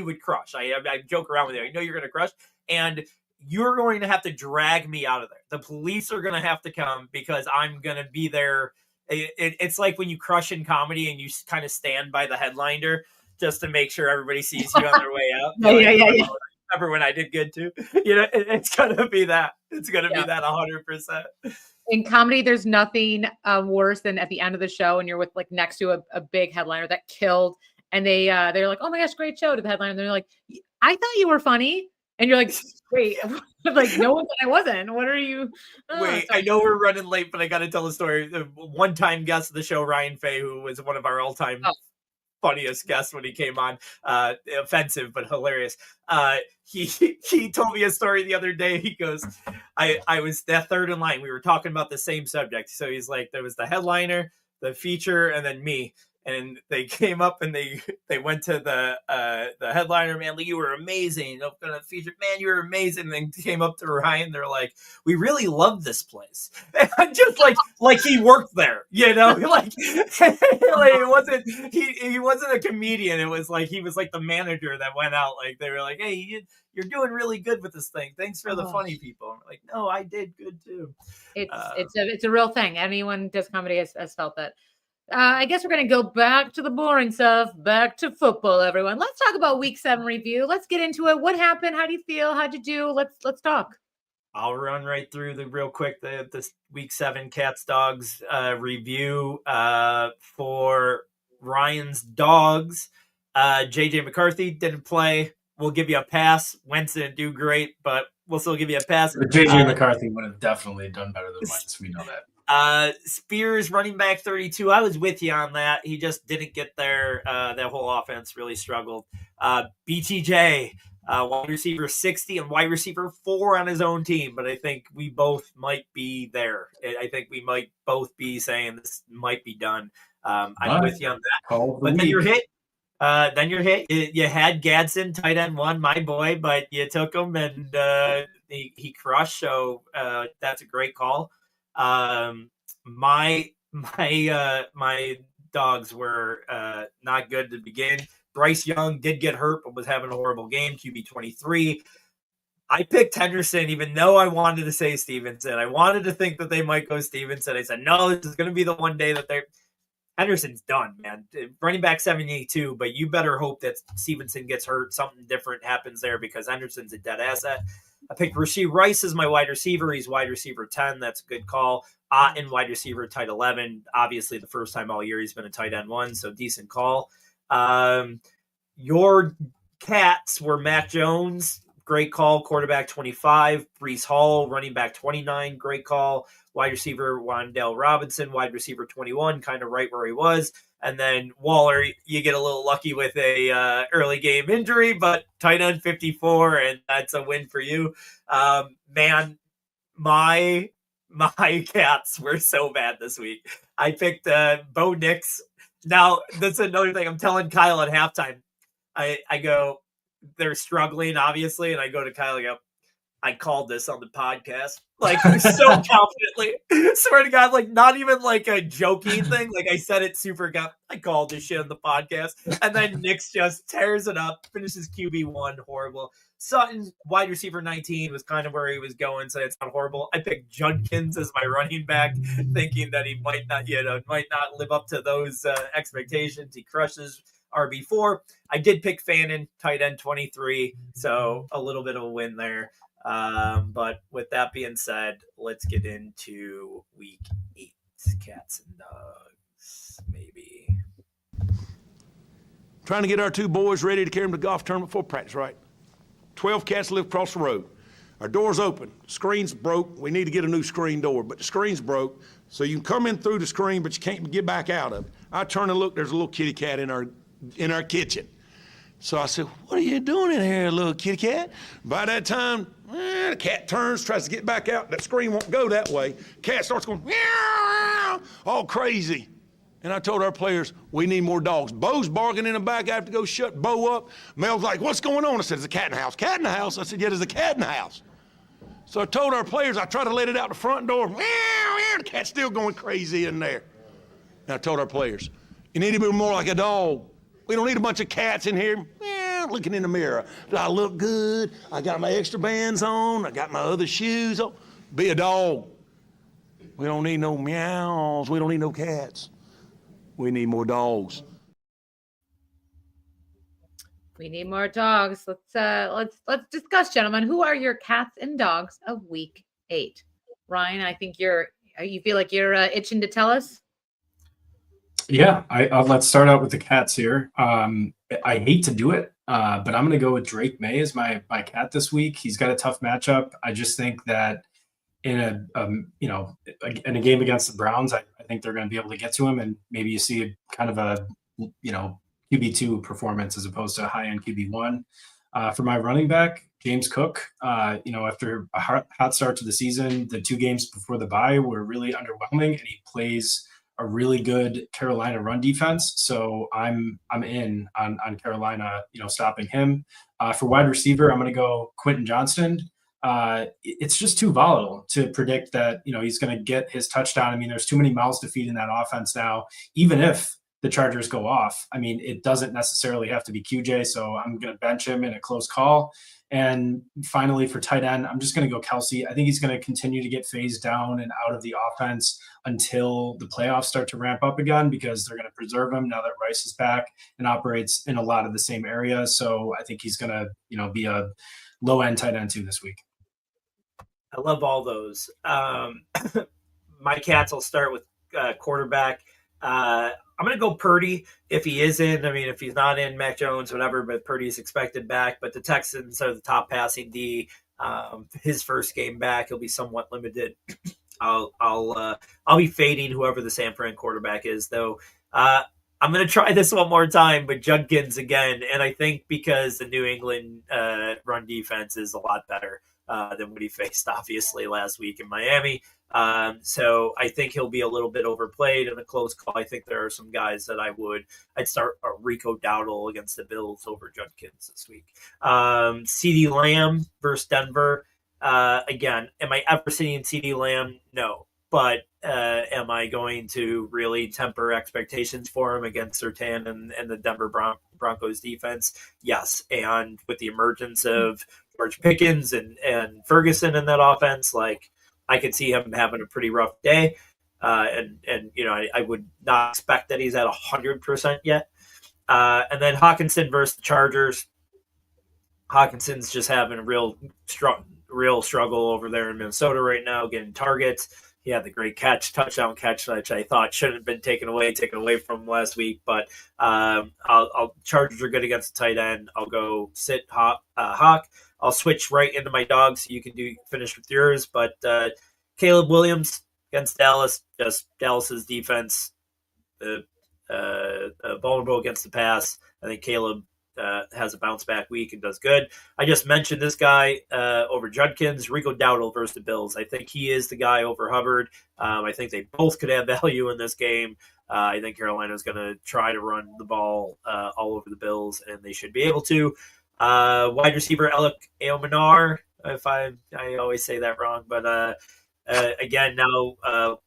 S3: would crush. I joke around with you. I know you're gonna crush, and you're going to have to drag me out of there. The police are gonna have to come because I'm gonna be there. It's like when you crush in comedy and you kind of stand by the headliner just to make sure everybody sees you on their way out.
S1: Yeah.
S3: Remember when I did good too? It's gonna be that. It's gonna be that 100%.
S1: In comedy, there's nothing worse than at the end of the show and you're with next to a big headliner that killed, and they're like, "Oh my gosh, great show!" to the headliner, and they're like, "I thought you were funny," and you're like, "Wait, no one said I wasn't. What are you?"
S3: Wait, I know we're running late, but I got to tell the story. The one-time guest of the show, Ryan Fay, who was one of our all-time funniest guest when he came on, offensive but hilarious. He told me a story the other day. He goes, I was that third in line. We were talking about the same subject. So he's like, there was the headliner, the feature, and then me. And they came up and they went to the headliner, man, you were amazing. Gonna feature, man, you were amazing. And then came up to Ryan, they're like, we really love this place. And just like he worked there, like it wasn't he wasn't a comedian. It was like he was like the manager that went out. Like they were like, hey, you're doing really good with this thing. Thanks for the funny people. I'm like, no, I did good too.
S1: It's a real thing. Anyone who does comedy has felt that. I guess we're going to go back to the boring stuff, back to football, everyone. Let's talk about week 7 review. Let's get into it. What happened? How do you feel? How'd you do? Let's talk.
S3: I'll run right through real quick the week 7 Cats Dogs review for Ryan's Dogs. JJ McCarthy didn't play. We'll give you a pass. Wentz didn't do great, but we'll still give you a pass.
S8: But JJ McCarthy would have definitely done better than Wentz. We know that.
S3: Spears running back 32. I was with you on that. He just didn't get there. That whole offense really struggled. BTJ, wide receiver 60 and wide receiver 4 on his own team. But I think we both might be there. I think we might both be saying this might be done. I'm with you on that. But then you're hit. You had Gadsden, tight end 1, my boy, but you took him and he crushed. So that's a great call. My dogs were not good to begin. Bryce Young did get hurt, but was having a horrible game. QB 23. I picked Henderson, even though I wanted to say Stevenson. I wanted to think that they might go Stevenson. I said, no, this is going to be the one day that Henderson's done, man. Running back 72, but you better hope that Stevenson gets hurt. Something different happens there because Henderson's a dead asset. I picked Rashee Rice as my wide receiver. He's wide receiver 10. That's a good call. Otten, wide receiver, tight 11. Obviously, the first time all year he's been a tight end 1, so decent call. Your Cats were Mac Jones. Great call. Quarterback 25. Breece Hall, running back 29. Great call. Wide receiver Wan'Dale Robinson, wide receiver 21, kind of right where he was. And then Waller, you get a little lucky with a early game injury, but tight end 54, and that's a win for you. Man, my Cats were so bad this week. I picked Bo Nix. Now, that's another thing I'm telling Kyle at halftime. I go, they're struggling, obviously, and I go to Kyle and go, I called this on the podcast, like so confidently. Swear to God, like not even like a joking thing. Like I said it super. I called this shit on the podcast, and then Nick's just tears it up, finishes QB1, horrible. Sutton, wide receiver 19, was kind of where he was going, so it's not horrible. I picked Judkins as my running back, thinking that he might not, might not live up to those expectations. He crushes RB4. I did pick Fannin, tight end 23, so a little bit of a win there. But with that being said, let's get into week 8. Cats and dogs, maybe.
S9: Trying to get our 2 boys ready to carry them to golf tournament before practice, right? 12 cats live across the road. Our door's open. Screen's broke. We need to get a new screen door, but the screen's broke, so you can come in through the screen, but you can't get back out of it. I turn and look, there's a little kitty cat in our kitchen. So I said, what are you doing in here, little kitty cat? By that time, the cat turns, tries to get back out. That screen won't go that way. Cat starts going, meow, all crazy. And I told our players, we need more dogs. Bo's barking in the back. I have to go shut Bo up. Mel's like, what's going on? I said, there's a cat in the house. Cat in the house? I said, yeah, there's a cat in the house. So I told our players, I tried to let it out the front door. Meow, meow, the cat's still going crazy in there. And I told our players, you need to be more like a dog. We don't need a bunch of cats in here. Looking in the mirror. Do I look good? I got my extra bands on. I got my other shoes on. Be a dog. We don't need no meows. We don't need no cats. We need more dogs.
S1: We need more dogs. Let's discuss, gentlemen. Who are your cats and dogs of week 8? Ryan, I think you feel like you're itching to tell us.
S8: Yeah, let's start out with the cats here. I hate to do it, but I'm going to go with Drake May as my cat this week. He's got a tough matchup. I just think that in a game against the Browns, I think they're going to be able to get to him, and maybe you see a kind of a QB2 performance as opposed to a high-end QB1. For my running back, James Cook, after a hot start to the season, the 2 games before the bye were really underwhelming, and he plays a really good Carolina run defense. So I'm in on Carolina, stopping him. For wide receiver, I'm going to go Quentin Johnston. It's just too volatile to predict that, he's going to get his touchdown. I mean, there's too many mouths to feed in that offense now. Even if the Chargers go off, I mean, it doesn't necessarily have to be QJ. So I'm going to bench him in a close call. And finally, for tight end, I'm just going to go Kelsey. I think he's going to continue to get phased down and out of the offense until the playoffs start to ramp up again, because they're going to preserve him now that Rice is back and operates in a lot of the same areas. So I think he's going to, be a low-end tight end too this week.
S3: I love all those. My cats, I'll start with quarterback. I'm going to go Purdy if he is in. I mean, if he's not in, Mac Jones, whatever, but Purdy's expected back. But the Texans are the top passing D. His first game back, he'll be somewhat limited. I'll be fading whoever the San Fran quarterback is, though. I'm going to try this one more time, but Judkins again. And I think because the New England run defense is a lot better than what he faced, obviously, last week in Miami. So I think he'll be a little bit overplayed in a close call. I think there are some guys that I'd start Rico Dowdle against the Bills over Judkins this week. CeeDee Lamb versus Denver. Again, am I ever seeing CeeDee Lamb? No. But am I going to really temper expectations for him against Surtain and the Denver Broncos defense? Yes. And with the emergence of George Pickens and Ferguson in that offense, I could see him having a pretty rough day. I would not expect that he's at 100% yet. And then Hawkinson versus the Chargers. Hawkinson's just having a real struggle over there in Minnesota right now, getting targets. He had the great touchdown catch, which I thought shouldn't have been taken away from last week. But Chargers are good against the tight end. I'll go sit Hawk. I'll switch right into my dogs. You can finish with yours. But Caleb Williams against Dallas, just Dallas's defense, vulnerable against the pass. I think Caleb has a bounce back week and does good. I just mentioned this guy over Judkins, Rico Dowdle versus the Bills. I think he is the guy over Hubbard. I think they both could have value in this game. I think Carolina's going to try to run the ball all over the Bills, and they should be able to. Wide receiver Alec Eomanar, if I always say that wrong, but again now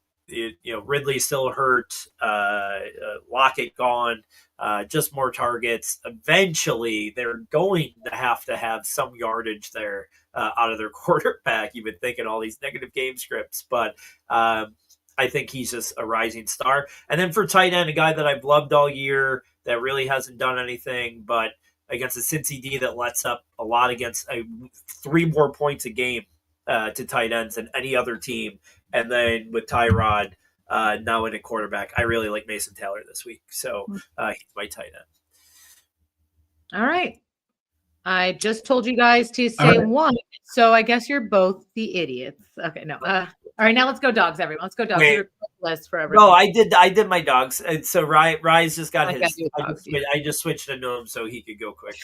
S3: Ridley still hurt, Lockett gone, just more targets. Eventually, they're going to have some yardage there out of their quarterback. You've been thinking all these negative game scripts, but I think he's just a rising star. And then for tight end, a guy that I've loved all year that really hasn't done anything, but against a Cincy D that lets up a lot against 3 more points a game to tight ends than any other team. And then with Tyrod now in a quarterback, I really like Mason Taylor this week. So he's my tight end.
S1: All right. I just told you guys to say one, so I guess you're both the idiots. Okay, no. All right, now let's go dogs, everyone. Let's go dogs.
S3: Wait.
S1: List for everyone.
S3: No, I did my dogs. And so Rise just got his. I just switched into him so he could go quick.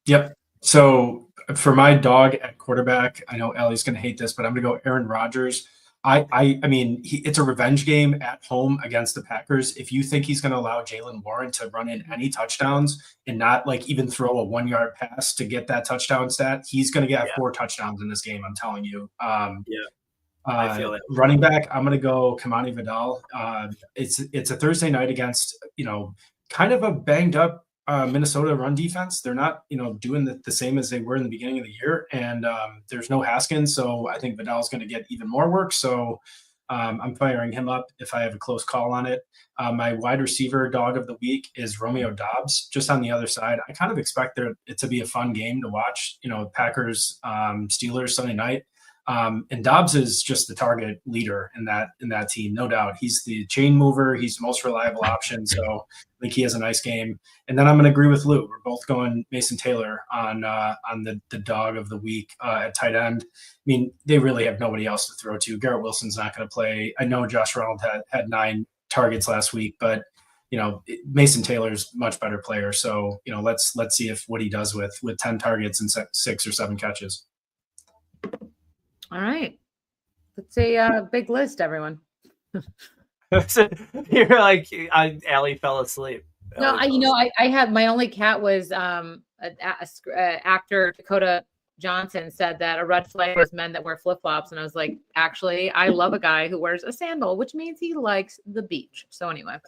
S8: Yep. So for my dog at quarterback, I know Ellie's going to hate this, but I'm going to go Aaron Rodgers. I mean, it's a revenge game at home against the Packers. If you think he's going to allow Jaylen Warren to run in any touchdowns and not like even throw a 1-yard pass to get that touchdown stat, he's going to get 4 touchdowns in this game. I'm telling you.
S3: I feel it.
S8: Running back, I'm going to go Kamani Vidal. It's a Thursday night against, kind of a banged up Minnesota run defense. They're not, doing the same as they were in the beginning of the year. And there's no Haskins. So I think Vidal's going to get even more work. So I'm firing him up if I have a close call on it. My wide receiver dog of the week is Romeo Dobbs, just on the other side. I kind of expect it to be a fun game to watch, Packers, Steelers Sunday night. And Dobbs is just the target leader in that team, no doubt. He's the chain mover. He's the most reliable option. So I think he has a nice game. And then I'm going to agree with Lou. We're both going Mason Taylor on the dog of the week at tight end. I mean, they really have nobody else to throw to. Garrett Wilson's not going to play. I know Josh Reynolds had 9 targets last week, but Mason Taylor's much better player. So let's see what he does with 10 targets and 6 or 7 catches.
S1: All right. It's a big list, everyone.
S3: You're like, Allie fell asleep.
S1: No, I had my only cat was actor Dakota Johnson said that a red flag was men that wear flip-flops. And I was like, actually, I love a guy who wears a sandal, which means he likes the beach. So anyway,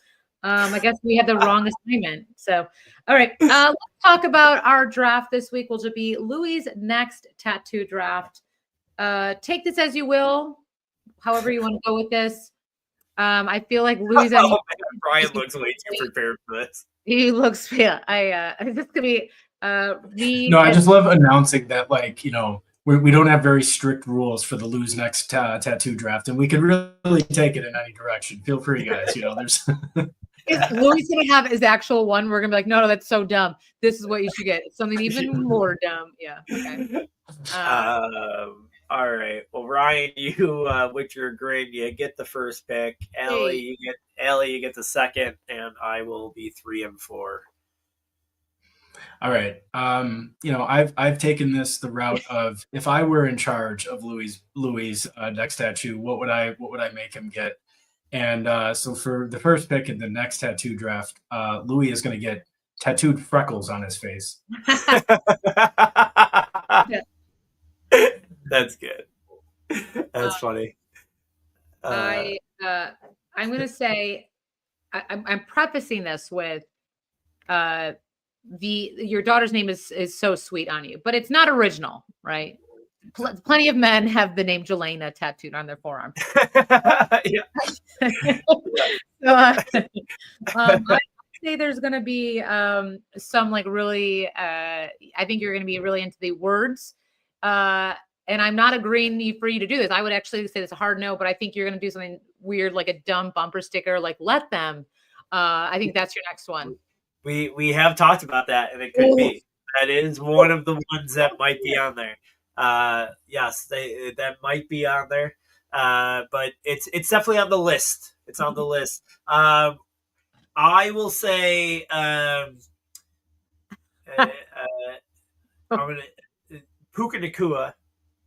S1: I guess we had the wrong assignment. So, all right, let's talk about our draft this week, which will be Louis' next tattoo draft. Take this as you will, however you want to go with this. I feel like Louis.
S3: Brian looks way too prepared for this.
S1: He looks. Yeah, this could be me.
S8: No, I just love announcing that, we don't have very strict rules for the Lou's next tattoo draft, and we can really take it in any direction. Feel free, guys. There's.
S1: Is Louis gonna have his actual one? We're gonna be like, no, that's so dumb. This is what you should get. It's something even more dumb. Yeah. Okay.
S3: All right. Well, Ryan, you with your grid, you get the first pick. Allie, you get the second, and I will be 3 and 4.
S8: All right. I've taken the route of, if I were in charge of Louis' next tattoo, what would I make him get? And so for the first pick in the next tattoo draft, Louis is going to get tattooed freckles on his face.
S3: That's good. That's funny.
S1: I'm going to say, I'm prefacing this with your daughter's name is so sweet on you, but it's not original, right? Plenty of men have the name Jelena tattooed on their forearm. I say there's going to be some really, I think you're going to be really into the words. And I'm not agreeing for you to do this. I would actually say this a hard no, but I think you're going to do something weird, like a dumb bumper sticker, like let them. I think that's your next one.
S3: We have talked about that, and it could be. That is one of the ones that might be on there. Yes, that might be on there. But it's definitely on the list. It's on the list. I will say I'm gonna Puka Nacua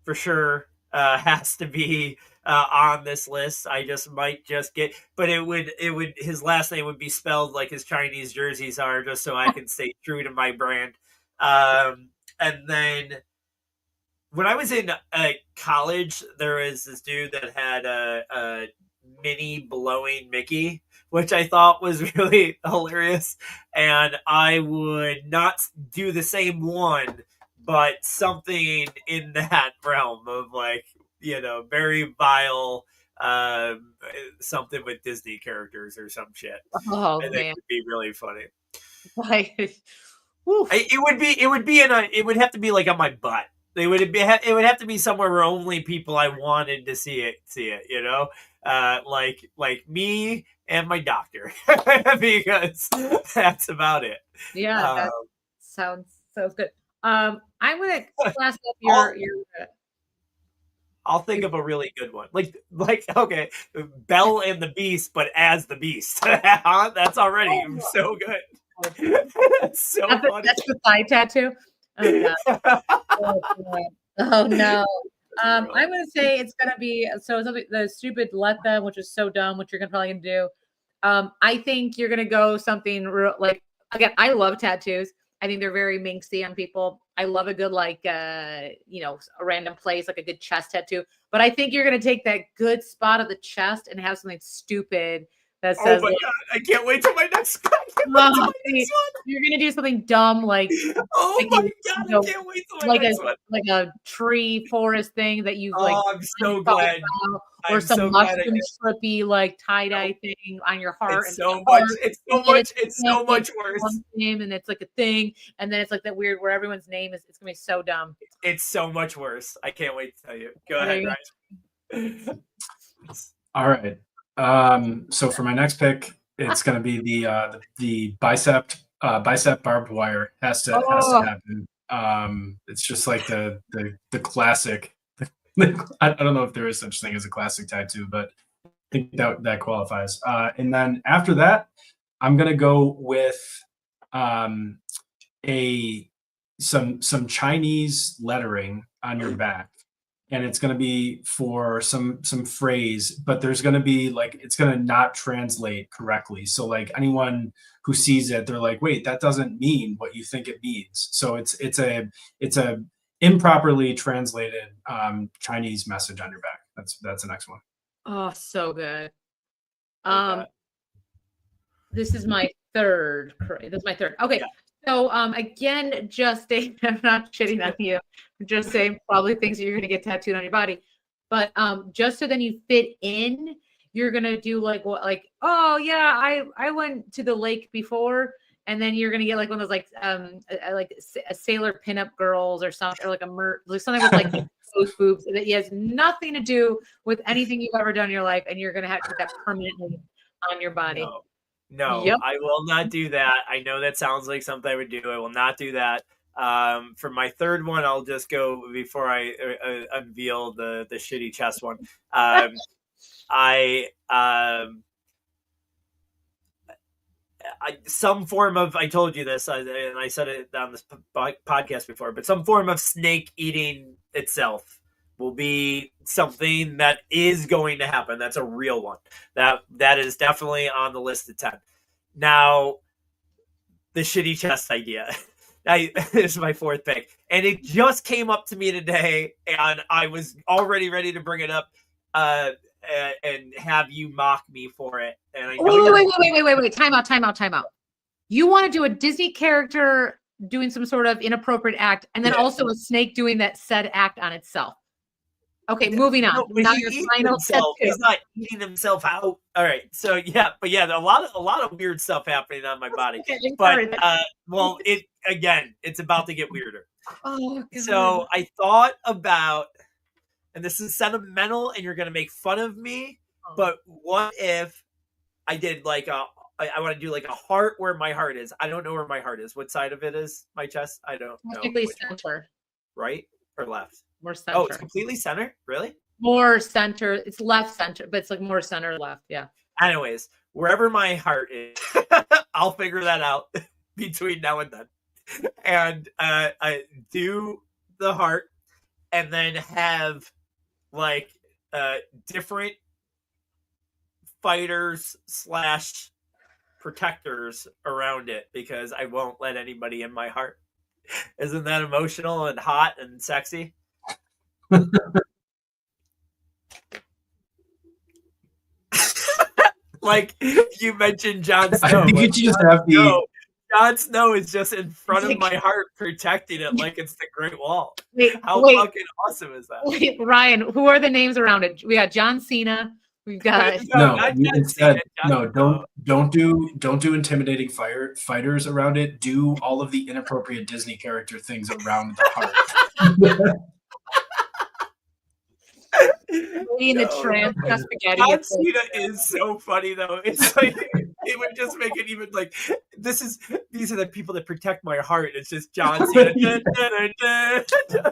S3: for sure has to be on this list. I might get, but it would his last name would be spelled like his Chinese jerseys are, just so I can stay true to my brand. And then when I was in college, there was this dude that had a mini blowing Mickey, which I thought was really hilarious. And I would not do the same one, but something in that realm of like, very vile, something with Disney characters or some shit.
S1: Oh
S3: I think
S1: man.
S3: would be really funny.
S1: Like, woof.
S3: It would have to be like on my butt. It would have to be somewhere where only people I wanted to see it, like me and my doctor, because that's about it.
S1: Yeah,
S3: Um,
S1: that sounds good. I'm gonna class up
S3: I'll,
S1: your
S3: I'll think of a really good one. Like okay, Belle and the Beast, but as the Beast. That's already so good. That's so funny.
S1: that's the thigh tattoo. Oh god. Oh, God. Oh no. I'm gonna say it's gonna be something the stupid let them, which is so dumb, which you're gonna probably gonna do. I think you're gonna go something real like again, I love tattoos. I think they're very minxy on people. I love a good like a random place, like a good chest tattoo. But I think you're gonna take that good spot of the chest and have something stupid that
S3: Oh
S1: says
S3: my
S1: like,
S3: god! I can't wait till my next. I can't wait till
S1: oh,
S3: my next one.
S1: you're gonna do something dumb like
S3: Oh
S1: like
S3: my
S1: a,
S3: god!
S1: you know,
S3: I can't wait till my
S1: like a
S3: next one.
S1: like a tree forest thing that you've like
S3: Oh, I'm so
S1: thought
S3: glad.
S1: about, or
S3: I'm
S1: some
S3: so glad I
S1: mushroom
S3: did.
S1: trippy like tie dye thing on your heart,
S3: It's
S1: and
S3: so
S1: the
S3: much.
S1: heart,
S3: It's
S1: and
S3: so
S1: then
S3: much. It's so
S1: like
S3: much worse.
S1: one name, and it's like a thing, and then it's like that weird where everyone's name is. It's gonna be so dumb.
S3: It's so much worse. I can't wait to tell you. Go
S1: There
S3: ahead,
S1: you
S3: Ryan.
S8: All right. So for my next pick, it's going to be the bicep barbed wire has to
S1: Oh,
S8: happen. It's just like the classic. I don't know if there is such thing as a classic tattoo, but I think that qualifies. And then after that, I'm gonna go with a some Chinese lettering on your back, and it's going to be for some phrase, but there's going to be like it's going to not translate correctly. So like anyone who sees it, they're like, wait, that doesn't mean what you think it means. So it's a improperly translated Chinese message on your back. That's the next one.
S1: oh, so good.
S3: Okay.
S1: This is my third. This is my third. Okay.
S3: Yeah.
S1: So again, just I'm not shitting on you. I'm just saying probably things that you're gonna get tattooed on your body. But just so then you fit in, you're gonna do like what oh yeah, I went to the lake before, and then you're gonna get like one of those like a sailor pinup girls or something, or like like something with like those boobs that has nothing to do with anything you've ever done in your life, and you're gonna have to put that permanently on your body.
S3: No,
S1: Yep.
S3: I will not do that. I know that sounds like something I would do. I will not do that. For my third one, I'll just go before I unveil the shitty chest one. I some form of I told you this, and I said it on this podcast before, but some form of snake eating itself will be something that is going to happen. That's a real one. That is definitely on the list of 10. Now, the shitty chest idea. This is my fourth pick, and it just came up to me today, and I was already ready to bring it up and have you mock me for it. And I know
S1: Wait. Time out. You want to do a Disney character doing some sort of inappropriate act, and then also a snake doing that said act on itself. Okay, moving on.
S3: No,
S1: Now your final tattoo.
S3: He's not eating himself out. All right. So yeah, but yeah, a lot of weird stuff happening on my body.
S1: Okay,
S3: But well, it's about to get weirder.
S1: Oh, God.
S3: So I thought about, and this is sentimental, and you're gonna make fun of me, but what if I did like I want to do like a heart where my heart is. I don't know where my heart is. What side of it is my chest? I don't know.
S1: Technically center.
S3: Right or left?
S1: More center.
S3: Oh, it's completely center? Really?
S1: More center. It's left center, but it's like more center left. Yeah.
S3: Anyways, wherever my heart is, I'll figure that out between now and then. And I do the heart and then have like different fighters / protectors around it because I won't let anybody in my heart. Isn't that emotional and hot and sexy? Like you mentioned Jon
S8: I
S3: Snow.
S8: think
S3: Like,
S8: you just have the.
S3: Jon Snow is just in front of my heart, protecting it like it's the Great Wall.
S1: Wait,
S3: How
S1: wait,
S3: fucking awesome is that?
S1: wait, Ryan, who are the names around it? We got John Cena. We've got
S3: No,
S8: No,
S3: not
S8: you
S3: John
S8: instead
S3: Cena,
S8: no,
S3: Jon
S8: don't do intimidating fighters around it. Do all of the inappropriate Disney character things around the heart.
S1: Lady in the
S3: No,
S1: Tramp,
S3: no.
S1: spaghetti.
S3: John
S1: It's like,
S3: Cena is so funny though. It's like it would just make it even like these are the people that protect my heart. It's just John Cena. Dun, dun, dun, dun.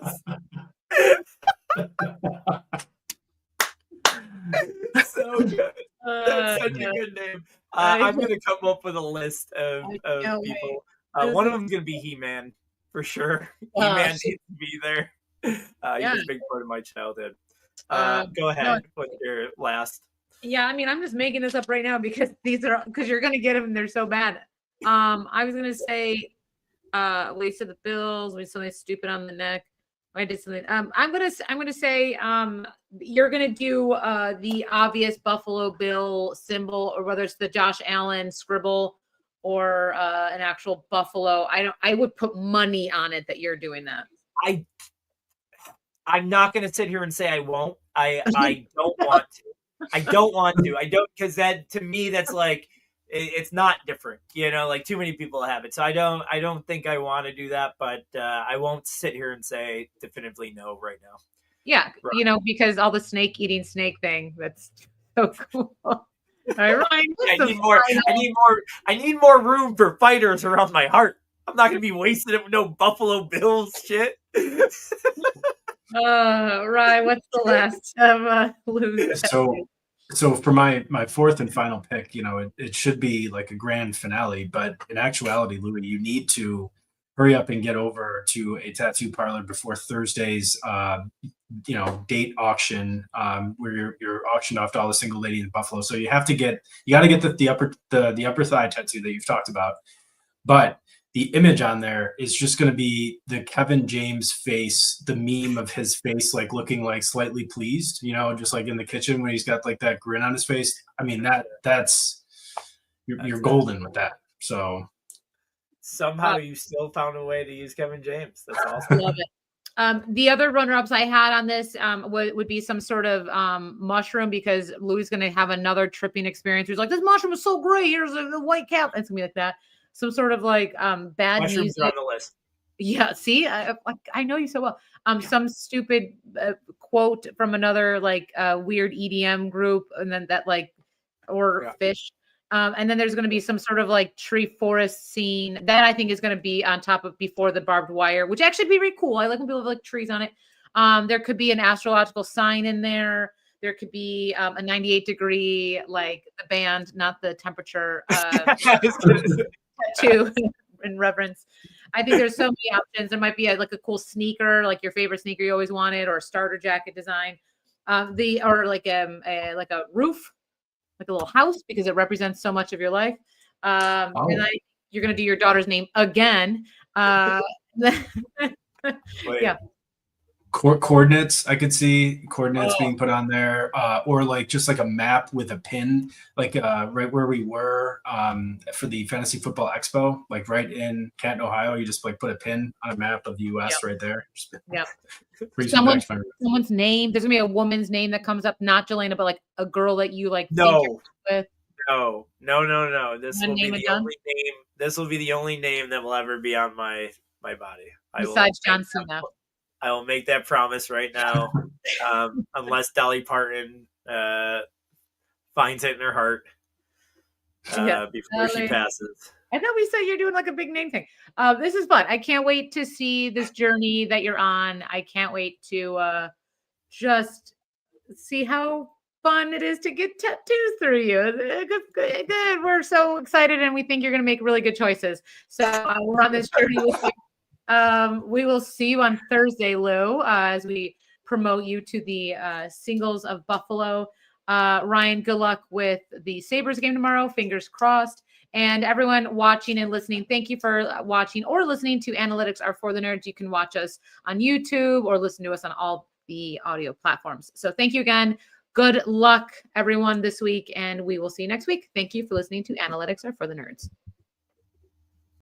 S3: So good. That's such a good name. I'm gonna come up with a list of people. One of them is gonna be He-Man for sure. He-Man needs to be there. He's a big part of my childhood. Go ahead.
S1: no.
S3: What's your last?
S1: Yeah, I mean, I'm just making this up right now because because you're gonna get them and they're so bad. I was gonna say, Lisa the Bills. We something stupid on the neck. I did something. I'm gonna say, you're gonna do the obvious Buffalo Bill symbol, or whether it's the Josh Allen scribble or an actual buffalo. I would put money on it that you're doing that.
S3: I'm not gonna sit here and say I won't. I don't want to. I don't want to. I don't, because that to me that's like it's not different. Like too many people have it. So I don't think I want to do that. But I won't sit here and say definitively no right now.
S1: Yeah,
S3: Right.
S1: because all the snake eating snake thing. That's so cool. All right, Ryan.
S3: I need more room for fighters around my heart. I'm not gonna be wasting it with no Buffalo Bills shit.
S1: Ryan, what's the last lose?
S8: So for my fourth and final pick, it should be like a grand finale, but in actuality, Louis, you need to hurry up and get over to a tattoo parlor before Thursday's date auction, where you're auctioned off to all the single ladies in Buffalo. So you got to get the upper thigh tattoo that you've talked about, but the image on there is just going to be the Kevin James face, the meme of his face, like looking like slightly pleased, just like in the kitchen when he's got like that grin on his face. I mean, that's you're golden with that. So
S3: somehow you still found a way to use Kevin James. That's awesome.
S1: Love it. The other runner-ups I had on this would be some sort of mushroom, because Louis is going to have another tripping experience. He's like, this mushroom is so great. Here's a white cap. It's going to be like that. Some sort of like bad
S3: Mushrooms
S1: music.
S3: are on the list.
S1: Yeah, see, I know you so well. Some stupid quote from another like weird EDM group, and then that fish. And then there's going to be some sort of like tree forest scene that I think is going to be on top of Before the Barbed Wire, which actually be really cool. I like when people have like trees on it. There could be an astrological sign in there. There could be a 98-degree, like the band, not the temperature. Tattoo in reverence. I think there's so many options. There might be like a cool sneaker, like your favorite sneaker you always wanted, or a starter jacket design. Or like a roof, like a little house, because it represents so much of your life. And you're gonna do your daughter's name again. Yeah.
S8: Coordinates, I could see coordinates being put on there, or like just like a map with a pin, like right where we were for the Fantasy Football Expo, like right in Canton, Ohio. You just like put a pin on a map of the U.S. right there.
S1: Yep.
S8: Someone's
S1: name. There's gonna be a woman's name that comes up, not Jelena, but like a girl that you like.
S3: No.
S1: With.
S3: No. This will be the only name. This will be the only name that will ever be on my body.
S1: Besides John Cena.
S3: I will make that promise right now, unless Dolly Parton finds it in her heart before she passes.
S1: I thought we said you're doing like a big name thing. This is fun. I can't wait to see this journey that you're on. I can't wait to just see how fun it is to get tattoos through you. Good. We're so excited, and we think you're going to make really good choices. So we're on this journey with you. We will see you on Thursday, Lou, as we promote you to the singles of Buffalo. Ryan, good luck with the Sabres game tomorrow. Fingers crossed. And everyone watching and listening, thank you for watching or listening to Analytics Are for the Nerds. You can watch us on YouTube or listen to us on all the audio platforms. So thank you again. Good luck, everyone, this week, and we will see you next week. Thank you for listening to Analytics Are for the Nerds.